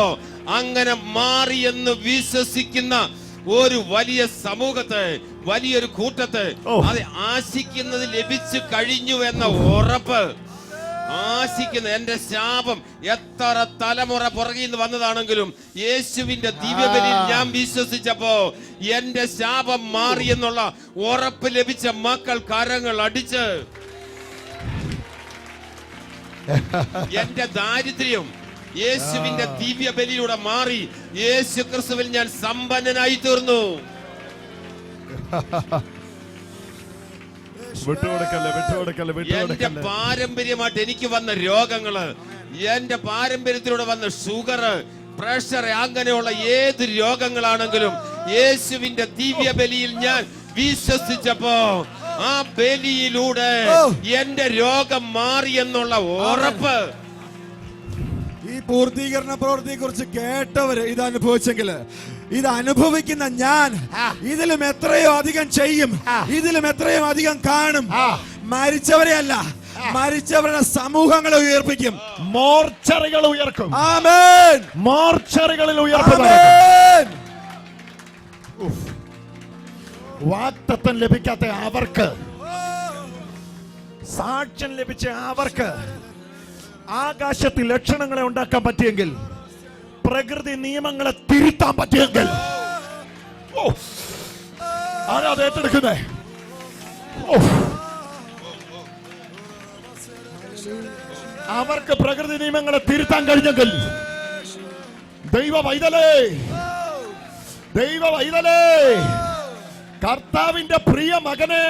അങ്ങനെ മാറിയെന്ന് വിശ്വസിക്കുന്ന ഒരു വലിയ സമൂഹത്തെ, വലിയൊരു കൂട്ടത്തെ, അത് ആശിക്കുന്നത് ലഭിച്ചു കഴിഞ്ഞു എന്ന ഉറപ്പ്, ആശിക്കുന്ന എന്റെ ശാപം എത്ര തലമുറ പുറകിൽ നിന്ന് വന്നതാണെങ്കിലും യേശുവിന്റെ ദിവ്യബലിയിൽ ഞാൻ വിശ്വസിച്ചപ്പോ എന്റെ ശാപം മാറിയെന്നുള്ള ഉറപ്പ് ലഭിച്ച മക്കൾ കരങ്ങൾ അടിച്ച്, എന്റെ ദാരിദ്ര്യം യേശുവിന്റെ ദിവ്യ ബലിയിലൂടെ മാറി യേശു ക്രിസ്തുവിൽ ഞാൻ സമ്പന്നനായി തീർന്നു. എന്റെ പാരമ്പര്യമായിട്ട് എനിക്ക് വന്ന രോഗങ്ങള്, എന്റെ പാരമ്പര്യത്തിലൂടെ വന്ന ഷുഗർ, പ്രഷർ, അങ്ങനെയുള്ള ഏത് രോഗങ്ങളാണെങ്കിലും യേശുവിന്റെ ദിവ്യ ബലിയിൽ ഞാൻ വിശ്വസിച്ചപ്പോ ആ ബലിയിലൂടെ എന്റെ രോഗം മാറി എന്നുള്ള ഉറപ്പ്. ഈ പൂർത്തീകരണ പ്രവൃത്തിയെ കുറിച്ച് കേട്ടവര് ഇത് അനുഭവിച്ചെങ്കിൽ, ഇത് അനുഭവിക്കുന്ന ഞാൻ ഇതിലും എത്രയോ അധികം ചെയ്യും, ഇതിലും എത്രയോ അധികം കാണും. മരിച്ചവരെ അല്ല, മരിച്ചവരുടെ സമൂഹങ്ങളെ ഉയർപ്പിക്കും, മോർച്ചറികൾ ഉയർക്കും. ആമേൻ. മോർച്ചറികളിൽ ഉയർത്തും. വാഗ്ദത്തം ലഭിക്കാത്ത അവർക്ക്, സാക്ഷ്യം ലഭിച്ച അവർക്ക് ആകാശത്തിൽ ലക്ഷണങ്ങളെ ഉണ്ടാക്കാൻ പറ്റിയെങ്കിൽ, പ്രകൃതി നിയമങ്ങളെ തിരുത്താൻ പറ്റിയെങ്കിൽ, ആരാ അത് ഏറ്റെടുക്കുന്നേ? അവർക്ക് പ്രകൃതി നിയമങ്ങളെ തിരുത്താൻ കഴിഞ്ഞെങ്കിൽ, ദൈവ വൈതലേ, കർത്താവിന്റെ പ്രിയ മകനെ,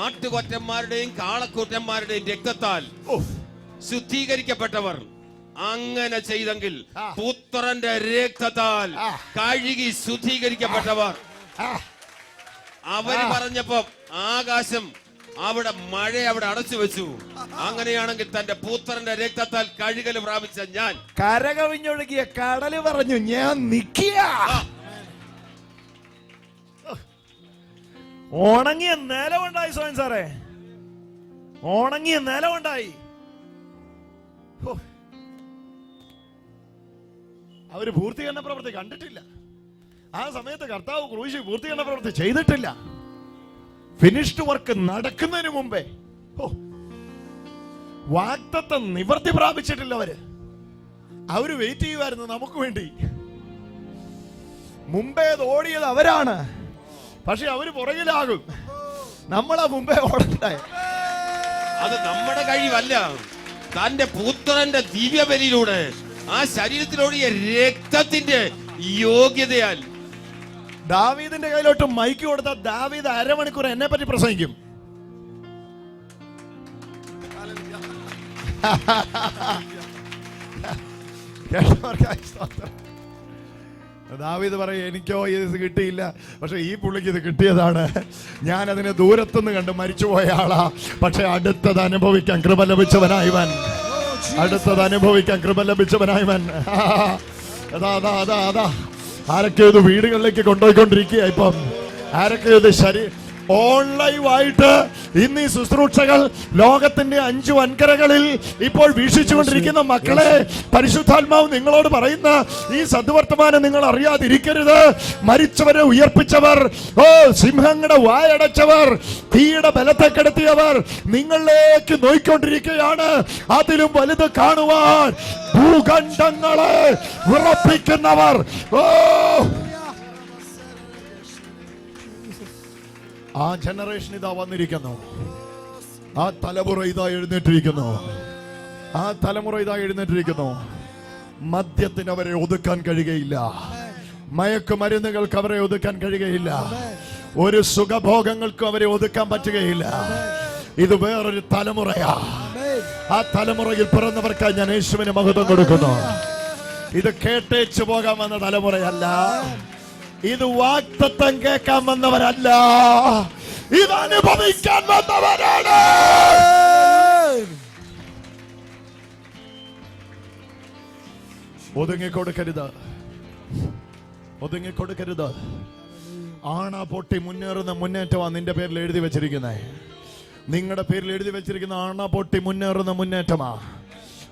ആട്ടുകൊറ്റന്മാരുടെയും കാളക്കൂറ്റന്മാരുടെയും രക്തത്താൽ ശുദ്ധീകരിക്കപ്പെട്ടവർ അങ്ങനെ ചെയ്തെങ്കിൽ, പുത്രന്റെ രക്തത്താൽ കഴുകി ശുദ്ധീകരിക്കപ്പെട്ടവർ, അവര് പറഞ്ഞപ്പോ ആകാശം അവിടെ മഴ അവിടെ അടച്ചു വെച്ചു. അങ്ങനെയാണെങ്കിൽ തന്റെ പുത്രന്റെ രക്തത്താൽ കഴുകൽ പ്രാപിച്ച ഞാൻ, കരകവിഞ്ഞൊഴുകിയ കടല് പറഞ്ഞു ഞാൻ നിക്കുക. ഉണങ്ങിയ നിലമുണ്ടായി സ്വയം സാറേ, ഉണങ്ങിയ നിലമുണ്ടായി. അവര് പൂർത്തീകരണ പ്രവൃത്തി കണ്ടിട്ടില്ല. ആ സമയത്ത് കർത്താവ് ക്രൂശിൽ പൂർത്തീകരണ പ്രവൃത്തി ചെയ്തിട്ടില്ല. ഫിനിഷ്ഡ് വർക്ക് നടക്കുന്നതിന് മുമ്പേ വാഗ്ദത്തം നിവർത്തി പ്രാപിച്ചിട്ടില്ല. അവര് വെയിറ്റ് ചെയ്യുമായിരുന്നു നമുക്ക് വേണ്ടി. മുമ്പേ ഓടിയത് അവരാണ്, പക്ഷെ അവര് പുറകിലാകും. നമ്മളാ മുമ്പേ ഓടണ്ടേ. അത് നമ്മുടെ കഴിവല്ല, തന്റെ പുത്രന്റെ ദിവ്യബലിയിലൂടെ ആ ശരീരത്തിലൂടെ രക്തത്തിന്റെ യോഗ്യതയാൽ ദാവീദിന്റെ കയ്യിലോട്ട് മൈക്ക് കൊടുത്ത ദാവീദ് അരമണിക്കൂർ എന്നെ പറ്റി പ്രസംഗിക്കും. ദാവീദ് പറയും, എനിക്കോ ഇത് കിട്ടിയില്ല, പക്ഷെ ഈ പുള്ളിക്ക് ഇത് കിട്ടിയതാണ്. ഞാൻ അതിനെ ദൂരത്തുനിന്ന് കണ്ട് മരിച്ചുപോയ ആളാ, പക്ഷെ അടുത്തത് അനുഭവിക്കാൻ കൃപ ലഭിച്ചവനായവൻ, അടുത്തത് അനുഭവിക്കാൻ കൃപ ലഭിച്ചവനായവൻ. അതാ അതാ അതാ അതാ ആരൊക്കെ ഇത് വീടുകളിലേക്ക് കൊണ്ടുപോയിക്കൊണ്ടിരിക്കുക. ഇപ്പം ആരൊക്കെ ഇത് ഓൺലൈവായിട്ട് ഇന്ന് ഈ ശുശ്രൂഷകൾ ലോകത്തിന്റെ 5 വൻകരകളിൽ ഇപ്പോൾ വീക്ഷിച്ചുകൊണ്ടിരിക്കുന്ന മക്കളെ, പരിശുദ്ധാത്മാവ് നിങ്ങളോട് പറയുന്ന ഈ സദ്വർത്തമാനം നിങ്ങൾ അറിയാതിരിക്കരുത്. മരിച്ചവരെ ഉയർപ്പിച്ചവർ, സിംഹങ്ങളുടെ വായടച്ചവർ, തീയുടെ ബലത്തെ കെടുത്തിയവർ നിങ്ങളിലേക്ക് നോയിക്കൊണ്ടിരിക്കുകയാണ്. അതിലും വലുത് കാണുവാൻ ഭൂഖണ്ഡങ്ങളെ ഉറപ്പിക്കുന്നവർ. ആ ജനറേഷൻ ഇതാ വന്നിരിക്കുന്നു. ആ തലമുറ ഇതാ എഴുന്നേറ്റിരിക്കുന്നു. ആ തലമുറ ഇതാ എഴുന്നേറ്റിരിക്കുന്നു. മദ്യത്തിന് അവരെ ഒതുക്കാൻ കഴിയുകയില്ല. മയക്കുമരുന്നുകൾക്ക് അവരെ ഒതുക്കാൻ കഴിയുകയില്ല. ഒരു സുഖഭോഗങ്ങൾക്കും അവരെ ഒതുക്കാൻ പറ്റുകയില്ല. ഇത് വേറൊരു തലമുറയാ. ആ തലമുറയിൽ പിറന്നവർക്കായി ഞാൻ യേശുവിന് മഹത്വം കൊടുക്കുന്നു. ഇത് കേട്ടേച്ചു പോകാൻ വന്ന തലമുറയല്ല. ഇത് വാഗ്ദത്തം കേൾക്കാൻ വന്നവരല്ല, ഇത് അനുഭവിക്കാൻ വന്നവരാണ്. ഒതുങ്ങിക്കൊടുക്കരുത്, ഒതുങ്ങിക്കൊടുക്കരുത്. ആണ പൊട്ടി മുന്നേറുന്ന മുന്നേറ്റമാണ് നിന്റെ പേരിൽ എഴുതി വെച്ചിരിക്കുന്നത്. നിങ്ങളുടെ പേരിൽ എഴുതി വെച്ചിരിക്കുന്ന ആണ പൊട്ടി മുന്നേറുന്ന മുന്നേറ്റമാ.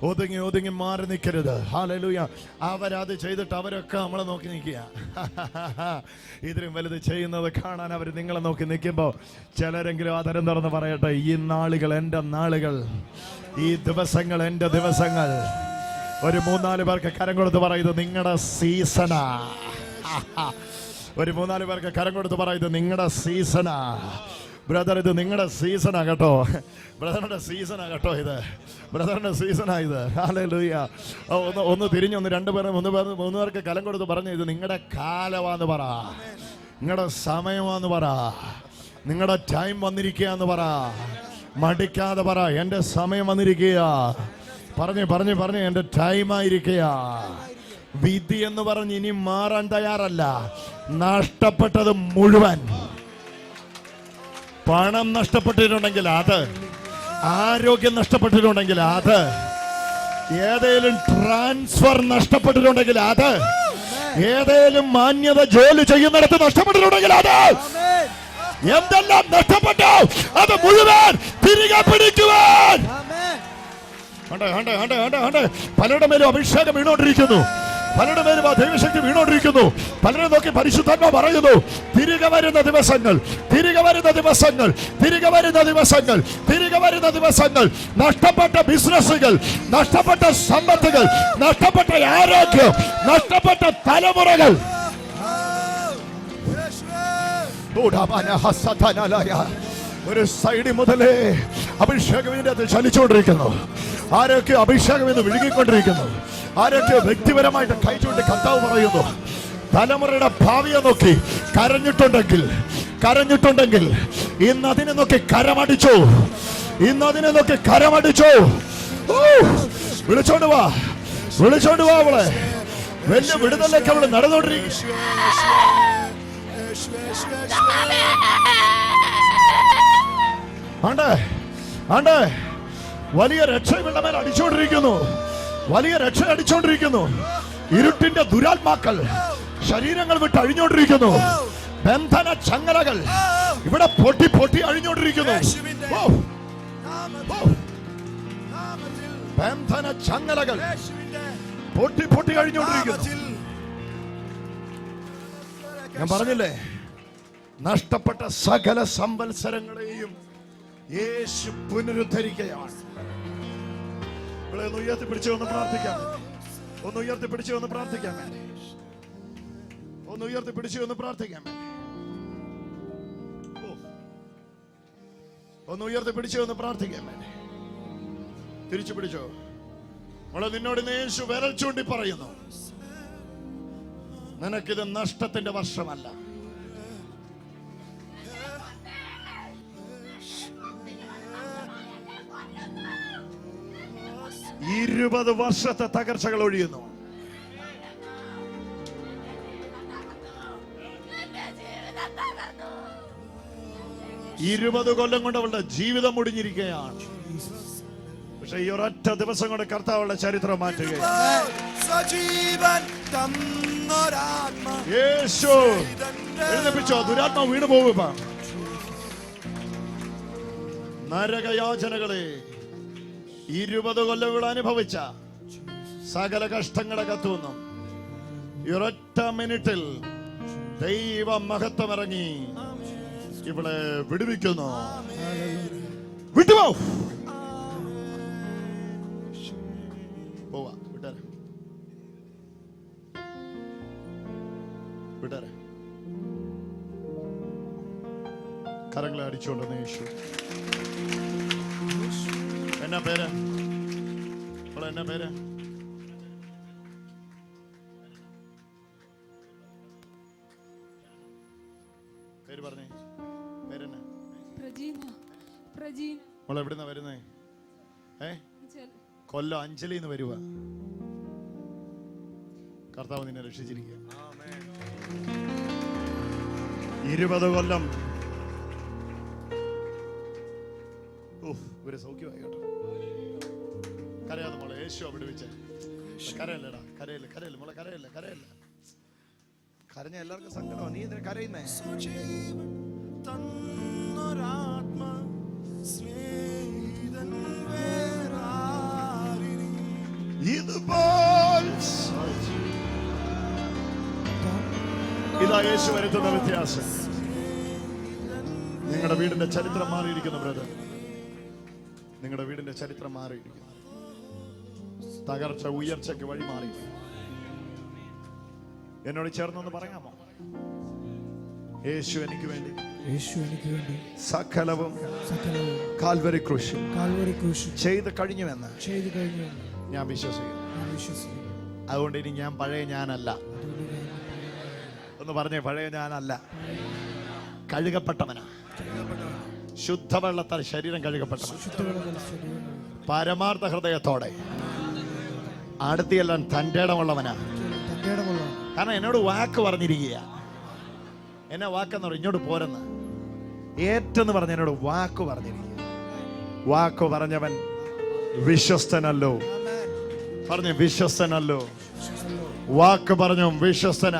ഒതുങ്ങി ഒതുങ്ങി മാറി നിൽക്കരുത്. ഹല്ലേലൂയ. അവരത് ചെയ്തിട്ട് അവരൊക്കെ നമ്മളെ നോക്കി നിൽക്കുക. ഇതിലും വലുത് ചെയ്യുന്നത് കാണാൻ അവർ നിങ്ങളെ നോക്കി നിൽക്കുമ്പോൾ ചിലരെങ്കിലും അതരം തുറന്ന് പറയട്ടെ, ഈ നാളുകൾ എൻ്റെ നാളുകൾ, ഈ ദിവസങ്ങൾ എൻ്റെ ദിവസങ്ങൾ. ഒരു 3-4 പേർക്ക് കരം കൊടുത്ത് പറയുന്നത് നിങ്ങളുടെ സീസണാ. ഒരു 3-4 പേർക്ക് കരം കൊടുത്ത് പറയുന്നത് നിങ്ങളുടെ സീസണാ. ബ്രദർ, ഇത് നിങ്ങളുടെ സീസണാ കേട്ടോ. ബ്രദറിന്റെ സീസണാ കേട്ടോ. ഇത് ബ്രദറിന്റെ സീസണാ ഇത്. ഹല്ലേലൂയ. ഒന്ന് തിരിഞ്ഞ് 2 പേർ 3 പേർക്ക് കലം കൊടുത്ത് പറഞ്ഞു, ഇത് നിങ്ങളുടെ കാലമാന്ന് പറ, നിങ്ങളുടെ സമയമാന്ന് പറ, നിങ്ങളുടെ ടൈം വന്നിരിക്കുകയെന്ന് പറ. മടിക്കാതെ പറ, എൻ്റെ സമയം വന്നിരിക്കുക. പറഞ്ഞു എൻ്റെ ടൈമായിരിക്കുക. വിധി എന്ന് പറഞ്ഞ് ഇനി മാറാൻ തയ്യാറല്ല. നഷ്ടപ്പെട്ടത് മുഴുവൻ, പണം നഷ്ടപ്പെട്ടിട്ടുണ്ടെങ്കിൽ അത്, ആരോഗ്യം നഷ്ടപ്പെട്ടിട്ടുണ്ടെങ്കിൽ അത്, ഏതേലും ട്രാൻസ്ഫർ നഷ്ടപ്പെട്ടിട്ടുണ്ടെങ്കിൽ അത്, ഏതേലും മാന്യത ജോലി ചെയ്യുന്നിടത്ത് നഷ്ടപ്പെട്ടിട്ടുണ്ടെങ്കിൽ അത്, എന്തെല്ലാം നഷ്ടപ്പെട്ടോ അത് മുഴുവൻ തിരികെ പിടിക്കുവാൻ. പലരുടെ മേലും അഭിഷേകം വീണോണ്ടിരിക്കുന്നു, പലരുടെ മേലും ആ ദൈവശക്തി വീണോണ്ടിരിക്കുന്നു. പലരും നോക്കി പരിശുദ്ധാത്മാ പറയുന്നു, തിരികെ വരുന്ന ദിവസങ്ങൾ, തിരികെ വരുന്ന ദിവസങ്ങൾ, തിരികെ വരുന്ന ദിവസങ്ങൾ, തിരികെ വരുന്ന ദിവസങ്ങൾ. നഷ്ടപ്പെട്ട ബിസിനസ്സുകൾ, നഷ്ടപ്പെട്ട സമ്പത്തുകൾ, നഷ്ടപ്പെട്ട ആരോഗ്യം, നഷ്ടപ്പെട്ട തലമുറകൾ. ഒരു സൈഡ് മുതലേ അഭിഷേകം ഇതിനകത്ത് ചലിച്ചുകൊണ്ടിരിക്കുന്നു. ആരൊക്കെ അഭിഷേകം എന്ന് വിഴുകിക്കൊണ്ടിരിക്കുന്നു. ആരൊക്കെ വ്യക്തിപരമായിട്ട് കൈചൂണ്ടി കർത്താവ് പറയുന്നു, തലമുറയുടെ ഭാവിയെ നോക്കി കരഞ്ഞിട്ടുണ്ടെങ്കിൽ ഇന്ന് അതിനെ നോക്കി കരമടിച്ചു, ഇന്ന് അതിനെ നോക്കി കരമടിച്ചു. വിളിച്ചോണ്ട് വാ അവളെ. വലിയ വിടുതലേക്ക് അവള് നടന്നുകൊണ്ടിരിക്കും. ആണ്ടേ വലിയ രക്ഷ ഇവളുടെ മേൽ അടിച്ചുകൊണ്ടിരിക്കുന്നു, വലിയ രക്ഷ അടിച്ചുകൊണ്ടിരിക്കുന്നു. ഇരുട്ടിന്റെ ദുരാത്മാക്കൾ ശരീരങ്ങൾ വിട്ട് അഴിഞ്ഞുകൊണ്ടിരിക്കുന്നു. ബന്ധന ചങ്ങലകൾ ഇവിടെ പൊട്ടി അഴിഞ്ഞുകൊണ്ടിരിക്കുന്നു. ബന്ധന ചങ്ങലകൾ പൊട്ടി അഴിഞ്ഞുകൊണ്ടിരിക്കുന്നു. ഞാൻ പറഞ്ഞില്ലേ, നഷ്ടപ്പെട്ട സകല സംവത്സരങ്ങളെയും യേശു പുനരുദ്ധരിക്കുകയാണ്. ഒന്ന് ഉയർത്തിപ്പിടിച്ച് ഒന്ന് പ്രാർത്ഥിക്കാം. ഒന്ന് ഉയർത്തിപ്പിടിച്ച് ഒന്ന് പ്രാർത്ഥിക്കാം. ഒന്ന് ഉയർത്തിപ്പിടിച്ച് ഒന്ന് പ്രാർത്ഥിക്കാം. ഒന്ന് ഉയർത്തിപ്പിടിച്ച് ഒന്ന് പ്രാർത്ഥിക്കാം. തിരിച്ചു പിടിച്ചോ. മോളെ, നിന്നോട് യേശു വിരൽ ചൂണ്ടി പറയുന്നു, നിനക്കിത് നഷ്ടത്തിന്റെ വർഷമല്ല. ഈ 20 വർഷത്തെ തകർച്ചകൾ ഒഴിയുന്നു. ഈ 20 കൊല്ലം കൊണ്ട് അവളുടെ ജീവിതം മുടിഞ്ഞിരിക്കുകയാണ്. പക്ഷെ ഈ ഒരൊറ്റ ദിവസം കൊണ്ട് കർത്താവ് അവളുടെ ചരിത്രം മാറ്റുകയാണ്. സജീവൻ തന്നൊരാത്മ യേശു എഴുന്നേൽപ്പിച്ചോ. ദുരാത്മ വീണു പോകുക. നരകയാചനകളെ 20 കൊല്ലം ഇവിടെ അനുഭവിച്ച സകല കഷ്ടങ്ങളെ കത്തുന്നു. ഈ ഒരൊറ്റ മിനിറ്റിൽ ദൈവ മഹത്വം ഇറങ്ങി ഇവിടെ വിടുവിക്കുന്നു. വിട്ടുപോ. പോവാ. വിട്ടേരെ വിട്ടേരെ. കരങ്ങളെ അടിച്ചുകൊണ്ടെന്ന് യേശു. എന്നാ പേര്? എന്നാ പേര്? പേര് പറഞ്ഞേ. പേരെന്നാ? മോളെ എവിടുന്നാ വരുന്നേ? കൊല്ലം അഞ്ജലിന്ന് വരുക. കർത്താവ് നിന്നെ രക്ഷിച്ചിരിക്കുക. 20 കൊല്ലം ഒരു സൗഖ്യമായി കേട്ടോ. കരയാതെ മോളെ, യേശു അവിടെ വിളിച്ചേ. കരയല്ലടാ, കരയില്ല, കരയില്ല മോളെ, കരയില്ല, കരയില്ല. കരഞ്ഞ എല്ലാവർക്കും സങ്കടമാണ്. നീ ഇതിന് കരയുന്നേ? ഇതാ യേശു വരുത്തുന്ന വ്യത്യാസം. നിങ്ങളുടെ വീടിന്റെ ചരിത്രം മാറിയിരിക്കുന്നു ബ്രദർ. നിങ്ങളുടെ വീടിന്റെ ചരിത്രം മാറിയിരിക്കുന്നു. തകർച്ച ഉയർച്ചയ്ക്ക് വഴി മാറി. എന്നോട് ചേർന്നൊന്ന് പറയാമോ? യേശു എനിക്ക് വേണ്ടി സകലവും കാൽവരി ക്രൂശിൽ ചെയ്ത് കഴിഞ്ഞുവെന്ന് ഞാൻ വിശ്വസിക്കുന്നു. അതുകൊണ്ട് ഇനി ഞാൻ പഴയ ഞാനല്ല. ഒന്ന് പറഞ്ഞേ, പഴയ ഞാനല്ല, കഴുകപ്പെട്ടവനാ. ശുദ്ധവെള്ളത്താൽ ശരീരം കഴുകപ്പെട്ടവൻ. പരമാർത്ഥ ഹൃദയത്തോടെ അടുത്തിയെല്ലാം തൻ്റെ ഇടമുള്ളവനാ. കാരണം എന്നോട് വാക്ക് പറഞ്ഞിരിക്കുക. എന്നെ വാക്കെന്ന് പറഞ്ഞു, ഇങ്ങോട്ട് പോരെന്ന് ഏറ്റെന്ന് പറഞ്ഞ എന്നോട് വാക്ക് പറഞ്ഞിരിക്കുക. വാക്ക് പറഞ്ഞവൻ വിശ്വസ്തനല്ലോ. പറഞ്ഞു, വിശ്വസ്തനല്ലോ. വാക്ക് പറഞ്ഞു വിശ്വസ്തന.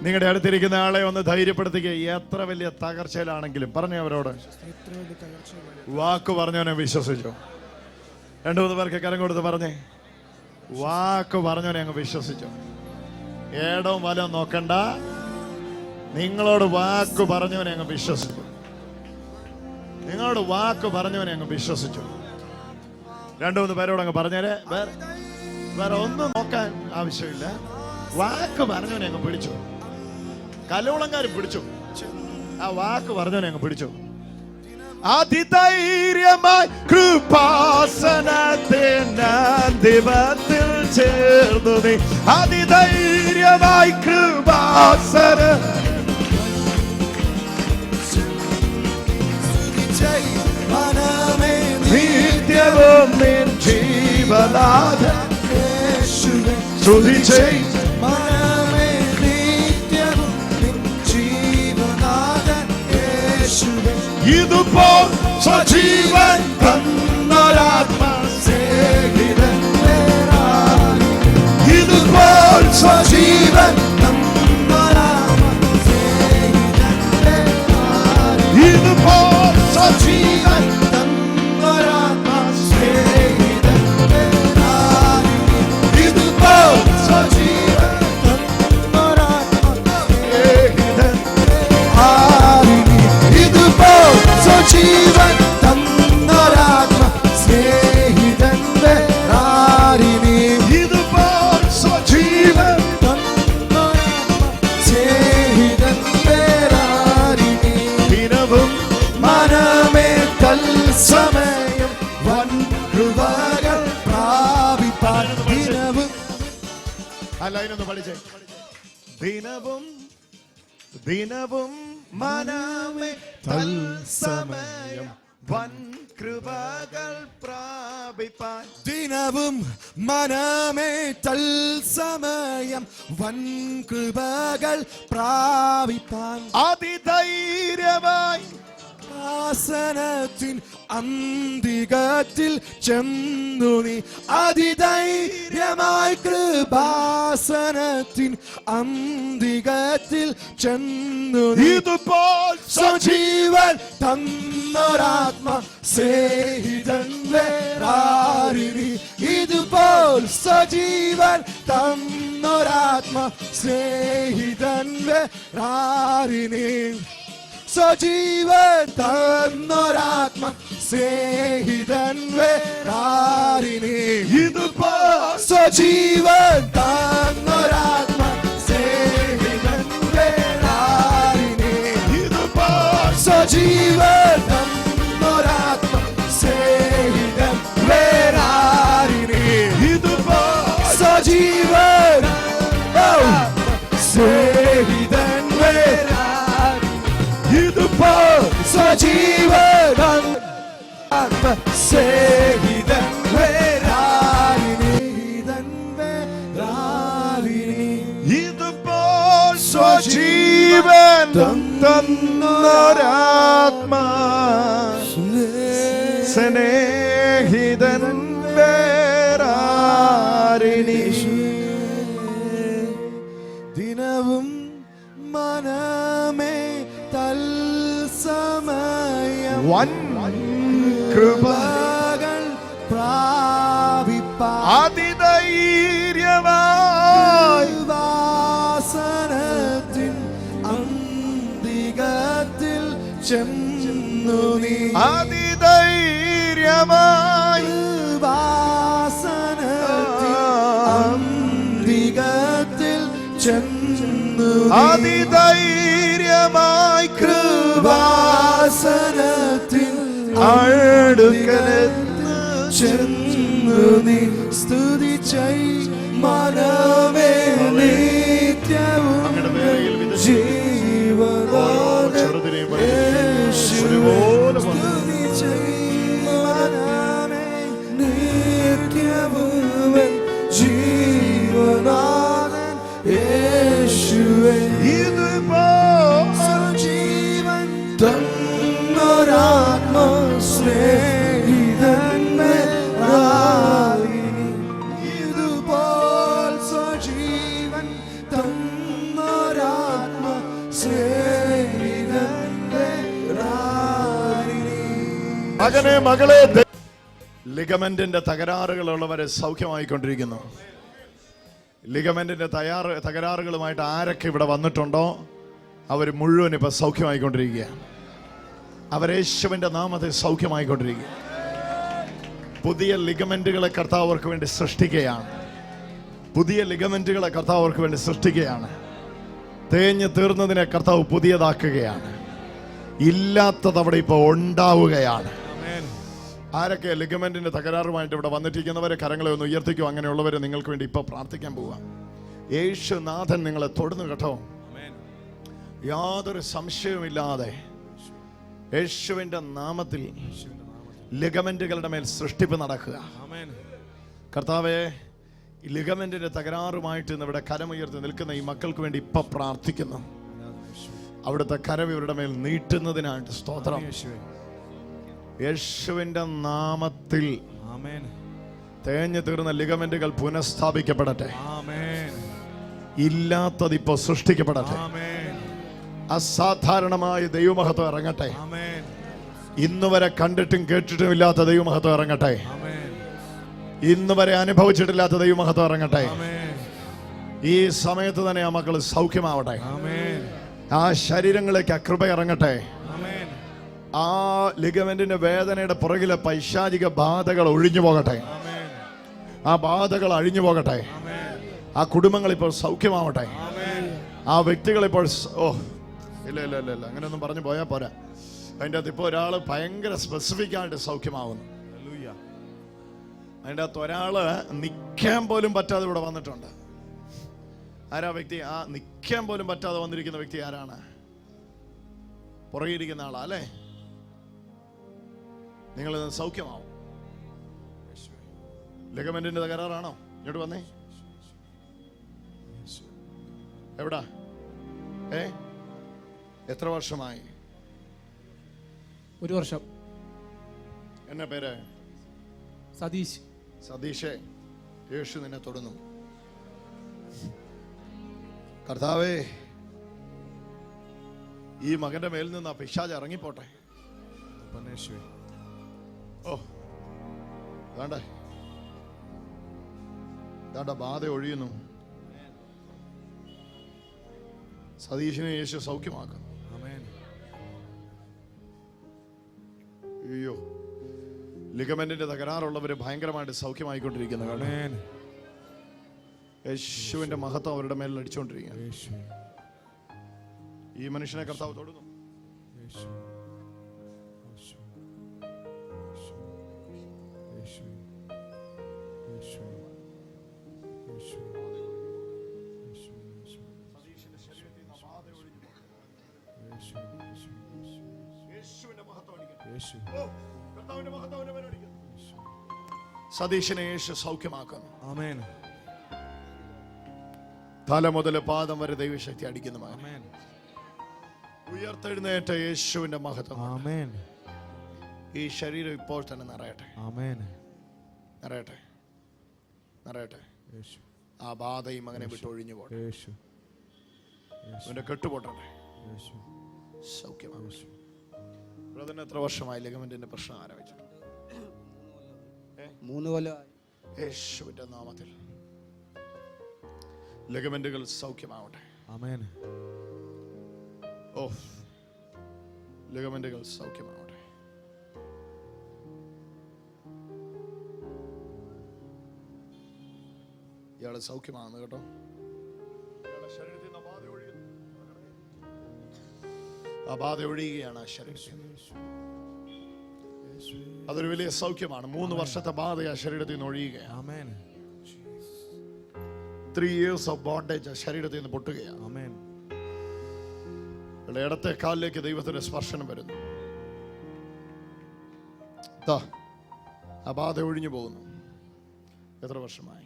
നിങ്ങളുടെ അടുത്തിരിക്കുന്ന ആളെ ഒന്ന് ധൈര്യപ്പെടുത്തുക. എത്ര വലിയ തകർച്ചയിലാണെങ്കിലും പറഞ്ഞു അവരോട്, വാക്ക് പറഞ്ഞവനെ വിശ്വസിച്ചു. 2-3 പേർക്ക് കരം കൊടുത്ത് പറഞ്ഞേ, വാക്ക് പറഞ്ഞവനെ അങ്ങ് വിശ്വസിച്ചു. ഏടവും വലവും നോക്കണ്ട, നിങ്ങളോട് വാക്ക് പറഞ്ഞവനെ അങ്ങ് വിശ്വസിച്ചു. നിങ്ങളോട് വാക്ക് പറഞ്ഞവനെ അങ്ങ് വിശ്വസിച്ചു. 2-3 പേരോട് അങ്ങ് പറഞ്ഞേരെ. വേറെ ഒന്നും നോക്കാൻ ആവശ്യമില്ല. വാക്ക് പറഞ്ഞവനെ അങ്ങ് പിടിച്ചു. കലോളങ്കാരും പിടിച്ചു. ആ വാക്ക് പറഞ്ഞവനെ അങ്ങ് പിടിച്ചു. അതിധൈര്യമായി കൃപാസനത്തിൽ ചേർന്നു നീ. അതിധൈര്യമായി കൃപാസന നിത്യവും നിൻ ജീവനാഥ സ്തുതി ചെയ്. ഇതുപോൽ സജീവൻ തന്നൊരാത്മ സ്നേഹിതൻ. ഇതുപോൽ സജീവൻ തന്നൊരാത്മ സ്നേഹിതൻ. ഇതുപോൽ സജീവൻ തന്നൊരാത്മ സ്നേഹിതൻ. ഇതുപോൽ സജീവൻ തന്നൊരാത്മ സ്നേഹിതൻ. ഇതുപോൽ സജീവൻ തന്നൊരാത്മ സ്നേഹിതൻ. ലൈനൊന്ന് പഠിച്ചേ. ദിനവും ദിനവും മനമേ തൽസമയം വൻ കൃപകൾ പ്രാപിപ്പാൻ. ദിനവും മനമേ തൽസമയം വൻ കൃപകൾ പ്രാപിപ്പാൻ. അതിധൈര്യമായി ആസനത്തിൻ അന്തികത്തിൽ ചെന്നു നീ. അതിധൈര്യമായി കൃപാസനത്തിൻ അന്തികത്തിൽ ചെന്നു നീ. ഇതുപോൽ സജീവൻ തന്നൊരാത്മ സ്നേഹിതൻ വേറാരിനി. ഇതുപോൽ സജീവൻ തന്നൊരാത്മ സ്നേഹിതൻ വേറാരിനി. സജീവൻ തന്നൊരാത്മ സ്നേഹിതൻ വേറാരിനി. ഇതുപോൽ സജീവൻ തന്നൊരാത്മ സ്നേഹിതൻ വേറാരിനി. ഇതുപോൽ സജീവൻ തന്നൊരാത്മ സ്നേഹിതൻ വേറാരിനി. ഇതുപോൽ സജീവൻ സ്നേഹിതൻ വേറാരിനി. ഇതുപോൽ സജീവൻ സ്നേഹിതൻ വേറാരിനി. ഇതുപോൽ സ്വജീവൻ തന്നൊരാത്മാ സ്നേഹിതൻ വേറാരിനി. ദിനവും മനമേ തൽസമയം വൻ കൃപ കൃപകൾ പ്രാപിപ്പാൻ. അതിധൈര്യമായി വാസനത്തിൻ അന്തികത്തിൽ ചെന്നു നീ. അതിധൈര്യമായി വാസനത്തിൻ അന്തികത്തിൽ ചെന്നു നീ. അതിധൈര്യമായി കൃപാസനത്തിൻ അടുക്കലെന്ന് ചെന്നു നീ. സ്തുതി ചെയ് മനമേ നിത്യവും അങ്ങയുടെ വേലയിൽ വിതച്ച് ജീവനാഥൻ ചെറുതിനെയും യേശുവേ. ഒരുപോലെ വന്നു. സ്തുതി ചെയ് മനമേ നിത്യവും ജീവനാഥൻ യേശുവേ. ഇതുപോൽ ജീവൻ തന്നൊരാത്മ സ്നേഹിതൻ വേറാരിനി. ഇതുപോൽ സജീവൻ തന്നൊരാത്മ സ്നേഹിതൻ വേറാരിനി. മകനെ മകളെ, ലിഗമെന്റിന്റെ തകരാറുകളുള്ളവരെ സൗഖ്യമായിക്കൊണ്ടിരിക്കുന്നു. ലിഗമെന്റിന്റെ തകരാറുകളുമായിട്ട് ആരൊക്കെ ഇവിടെ വന്നിട്ടുണ്ടോ അവർ മുഴുവൻ ഇപ്പൊ സൗഖ്യമായിക്കൊണ്ടിരിക്കുക. അവരേശുവിന്റെ നാമത്തിൽ സൗഖ്യമായിക്കൊണ്ടിരിക്കുക. പുതിയ ലിഗമെന്റുകളെ കർത്താവ് അവർക്ക് വേണ്ടി സൃഷ്ടിക്കുകയാണ്. പുതിയ ലിഗമെന്റുകളെ കർത്താവ് അവർക്ക് വേണ്ടി സൃഷ്ടിക്കുകയാണ്. തേഞ്ഞ് തീർന്നതിനെ കർത്താവ് പുതിയതാക്കുകയാണ്. ഇല്ലാത്തത് അവിടെ ഇപ്പോൾ ഉണ്ടാവുകയാണ്. ആരൊക്കെ ലിഗമെന്റിന്റെ തകരാറുമായിട്ട് ഇവിടെ വന്നിട്ടിരിക്കുന്നവരെ കരങ്ങളെ ഒന്ന് ഉയർത്തിക്കോ. അങ്ങനെയുള്ളവരെ നിങ്ങൾക്ക് വേണ്ടി ഇപ്പൊ പ്രാർത്ഥിക്കാൻ പോവാം. യേശുനാഥൻ നിങ്ങളെ തൊടുന്നു കേട്ടോ. യാതൊരു സംശയവുമില്ലാതെ യേശുവിന്റെ നാമത്തിൽ ലിഗമെന്റുകളുടെ മേൽ സൃഷ്ടിപ്പ് നടക്കുക. കർത്താവേ, ലിഗമെന്റിന്റെ തകരാറുമായിട്ട് ഇന്ന് ഇവിടെ കരമുയർത്തി നിൽക്കുന്ന ഈ മക്കൾക്ക് വേണ്ടി ഇപ്പൊ പ്രാർത്ഥിക്കുന്നു. അവിടുത്തെ കരം ഇവരുടെ മേൽ നീട്ടുന്നതിനായിട്ട് സ്തോത്രം. യേശുവിന്റെ നാമത്തിൽ തേഞ്ഞു തീർന്ന ലിഗമെന്റുകൾ പുനഃസ്ഥാപിക്കപ്പെടട്ടെ. ഇല്ലാത്തത് ഇപ്പൊ സൃഷ്ടിക്കപ്പെടട്ടെ. അസാധാരണമായ ദൈവമഹത്വം ഇറങ്ങട്ടെ. ഇന്നുവരെ കണ്ടിട്ടും കേട്ടിട്ടും ഇല്ലാത്ത ദൈവമഹത്വം ഇറങ്ങട്ടെ. ഇന്നുവരെ അനുഭവിച്ചിട്ടില്ലാത്ത ദൈവമഹത്വം ഇറങ്ങട്ടെ. ഈ സമയത്ത് തന്നെ ആ മക്കൾ സൗഖ്യമാവട്ടെ. ആ ശരീരങ്ങളിലേക്ക് ആ കൃപ ഇറങ്ങട്ടെ. ആ ലിഗമെന്റിന്റെ വേദനയുടെ പുറകിലെ പൈശാചിക ബാധകൾ ഒഴിഞ്ഞു പോകട്ടെ. ആ ബാധകൾ അഴിഞ്ഞു പോകട്ടെ. ആ കുടുംബങ്ങൾ ഇപ്പോൾ സൗഖ്യമാവട്ടെ. ആ വ്യക്തികൾ ഇപ്പോൾ ഇല്ല ഇല്ല ഇല്ല ഇല്ല അങ്ങനെയൊന്നും പറഞ്ഞു പോയാൽ പോരാ. അതിൻ്റെ അകത്ത് ഇപ്പോൾ ഒരാൾ ഭയങ്കര സ്പെസിഫിക് ആയിട്ട് സൗഖ്യമാവുന്നു. അതിൻ്റെ അകത്ത് ഒരാള് നിൽക്കാൻ പോലും പറ്റാതെ ഇവിടെ വന്നിട്ടുണ്ട്. ആരാ വ്യക്തി? ആ നിൽക്കാൻ പോലും പറ്റാതെ വന്നിരിക്കുന്ന വ്യക്തി ആരാണ്? പുറകിരിക്കുന്ന ആളാ അല്ലേ? നിങ്ങൾ സൗഖ്യമാവും. ലിഗമെന്റിന്റെ തകരാറാണോ? ഇങ്ങോട്ട് വന്നേ. എവിടാ? എത്ര വർഷമായി? 1 വർഷം. എന്നാ പേര്? സതീഷ്. സതീഷേ, യേശു നിന്നെ തൊടുന്നു. കർത്താവേ, ഈ മകന്റെ മേൽ നിന്ന് ആ പിശാച് ഇറങ്ങിപ്പോട്ടെ. ഓ വേണ്ടേ, ദാണ്ട ബാധ ഒഴിയുന്നു. സതീഷിനെ യേശു സൗഖ്യമാക്കുന്നു. അയ്യോ, ലിഗമെന്റിന്റെ തകരാറുള്ളവര് ഭയങ്കരമായിട്ട് സൗഖ്യമായിക്കൊണ്ടിരിക്കുന്നു. യേശുവിന്റെ മഹത്വം അവരുടെ മേലിൽ അടിച്ചുകൊണ്ടിരിക്കുകയാണ്. ഈ മനുഷ്യനെ കർത്താവ് തൊടുന്നു. സതീഷിനെ യേശു സൗഖ്യമാക്കുന്നു. ആമേൻ. തല മുതൽ പാദം വരെ ദൈവശക്തി അടിക്കുന്നു. ഉയർത്തെഴുന്നേറ്റ യേശുവിന്റെ മഹത്വം. ആമേൻ. ഈ ശരീരം ഇപ്പോൾ തന്നെ നിറയട്ടെ. ആമേൻ. നിറയട്ടെ, നിറയട്ടെ. ആ ബാധയും അങ്ങനെ വിട്ടൊഴിഞ്ഞു പോട്ടെ. അവന്റെ കെട്ടുപൊട്ടട്ടെ. സൗഖ്യമാണ്. ബ്രദറിന് എത്ര വർഷമായി ലിഗമെന്റിന്റെ പ്രശ്നം ആരംഭിച്ചിട്ട്? 3 കൊല്ലമായി. യേശുവിന്റെ നാമത്തിൽ ലിഗമെന്റുകൾ സൗഖ്യമാവട്ടെ. ആമേൻ. ഓ, ലിഗമെന്റുകൾ സൗഖ്യമാവട്ടെ. ഇയാള് സൗഖ്യമാകുന്നു കേട്ടോ. ആ ബാധ ഒഴിയുകയാണ് ആ ശരീരത്തിൽ. അതൊരു വലിയ സൗഖ്യമാണ്. 3 വർഷത്തെ ബാധ ആ ശരീരത്തിൽ നിന്ന് ഒഴിയുകയാണ്. 3 years of bondage ആ ശരീരത്തിൽ നിന്ന് പൊട്ടുകയാണ്. ഇടത്തെ കാലിലേക്ക് ദൈവത്തിന്റെ സ്പർശനം വരുന്നു. ആ ബാധ ഒഴിഞ്ഞു പോകുന്നു. എത്ര വർഷമായി?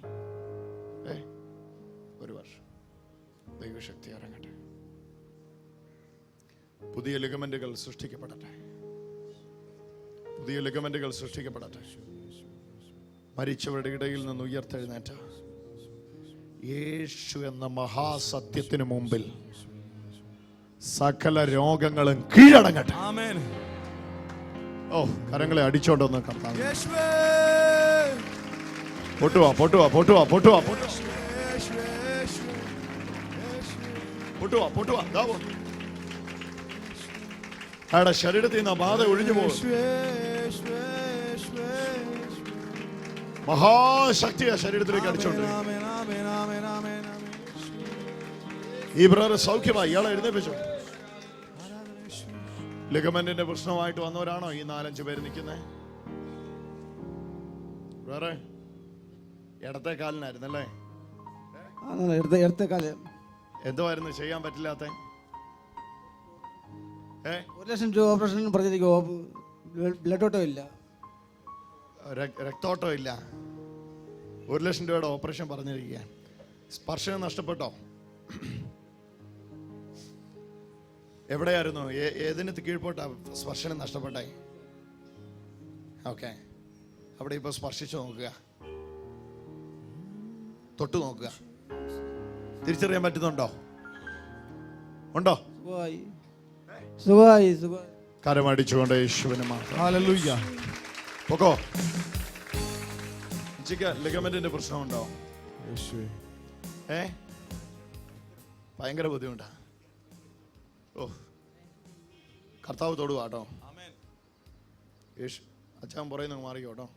1 വർഷം. ദൈവശക്തി ഇറങ്ങട്ടെ. പുതിയ ലിഗമെന്റുകൾ സൃഷ്ടിക്കപ്പെടട്ടെ. പുതിയ ലിഗമെന്റുകൾ സൃഷ്ടിക്കപ്പെടട്ടെ. മരിച്ചവരുടെ ഇടയിൽ നിന്ന് ഉയർത്തെഴുന്നേറ്റ യേശു എന്ന മഹാസത്യത്തിന് മുമ്പിൽ സകല രോഗങ്ങളും കീഴടങ്ങട്ടെ. ആമേൻ. ഓ, കരങ്ങളെ അടിച്ചോണ്ടൊന്ന് കർത്താവ്. പൊട്ടുവാ പൊട്ടുവാ പൊട്ടുവാ പൊട്ടുവാ പൊട്ടുവാ പൊട്ടുവാ. അയാളുടെ ശരീരത്തിൽ നിന്ന് ബാധ ഒഴിഞ്ഞു പോകും. മഹാശക്തിയാ ശരീരത്തിലേക്ക് അടിച്ചോണ്ട്. ഈ ബ്രദർ സൗഖ്യമായി. ഇയാളെ എഴുന്നേപ്പിച്ചു. ലിഗമെന്റിന്റെ പ്രശ്നമായിട്ട് വന്നവരാണോ ഈ 4-5 പേര് നിൽക്കുന്നേ? വേറെ ഇടത്തെ കാലിനായിരുന്നല്ലേ? ഇടത്തെ കാല്. എന്തുവായിരുന്നു ചെയ്യാൻ പറ്റില്ലാത്ത? 1 ലക്ഷം രൂപ ഓപ്പറേഷൻ പറഞ്ഞിരിക്കും. ബ്ലഡ് ഓട്ടോ ഇല്ല, രക്തോട്ടം ഇല്ല. 1 ലക്ഷം രൂപയുടെ ഓപ്പറേഷൻ പറഞ്ഞിരിക്കുക. സ്പർശനം നഷ്ടപ്പെട്ടോ? എവിടെയായിരുന്നു? ഏതിന് കീഴ്പോട്ടാ സ്പർശനം നഷ്ടപ്പെട്ടെ? ഓക്കെ, അവിടെ ഇപ്പൊ സ്പർശിച്ചു നോക്കുക, തൊട്ടു നോക്കുക. തിരിച്ചറിയാൻ പറ്റുന്നുണ്ടോ? ഉണ്ടോ? കരമടിച്ചുകൊണ്ട് യേശുവിനെ മാത്രം. ഹല്ലേലൂയ. പൊക്കോ. ലിഗമെന്റിന്റെ പ്രശ്നമുണ്ടോ? ഭയങ്കര ബുദ്ധിമുട്ടാ. ഓ, കർത്താവ് തൊടുവാട്ടോ. യേശു അച്ഛൻ പറയുന്ന മാറിക്കോ കേട്ടോ.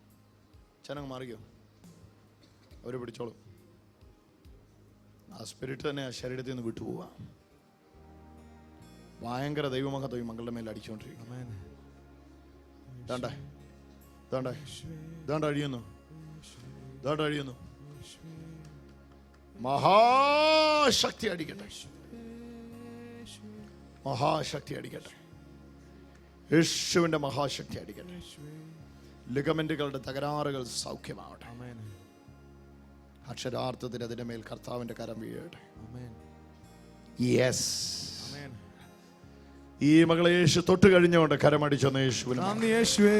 അച്ഛനങ്ങ് മാറിക്കോ. അവര് പിടിച്ചോളൂ. ആ സ്പിരിറ്റ് തന്നെ ആ ശരീരത്തിൽ നിന്ന് വിട്ടുപോവാ. ഭയങ്കര ദൈവമഹത്വം ഈ മക്കളുടെ മേൽ അടിച്ചുകൊണ്ടിരിക്കും. ദാണ്ട അഴിയുന്നു, ദാണ്ട അഴിയുന്നു. മഹാശക്തി അടിക്കട്ടെ, മഹാശക്തി അടിക്കട്ടെ, യേശുവിന്റെ മഹാശക്തി അടിക്കട്ടെ. ലിഗമെന്റുകളുടെ തകരാറുകൾ സൗഖ്യമാവട്ടെ. അക്ഷരാർത്ഥത്തിൽ അതിന്റെ മേൽ കർത്താവിന്റെ കരം വീഴട്ടെ. യെസ്. ഈ മകളെ യേശു തൊട്ട് കഴിഞ്ഞുകൊണ്ട് കരമടിച്ചൊന്ന് യേശുവിന് നന്ദി യേശുവേ.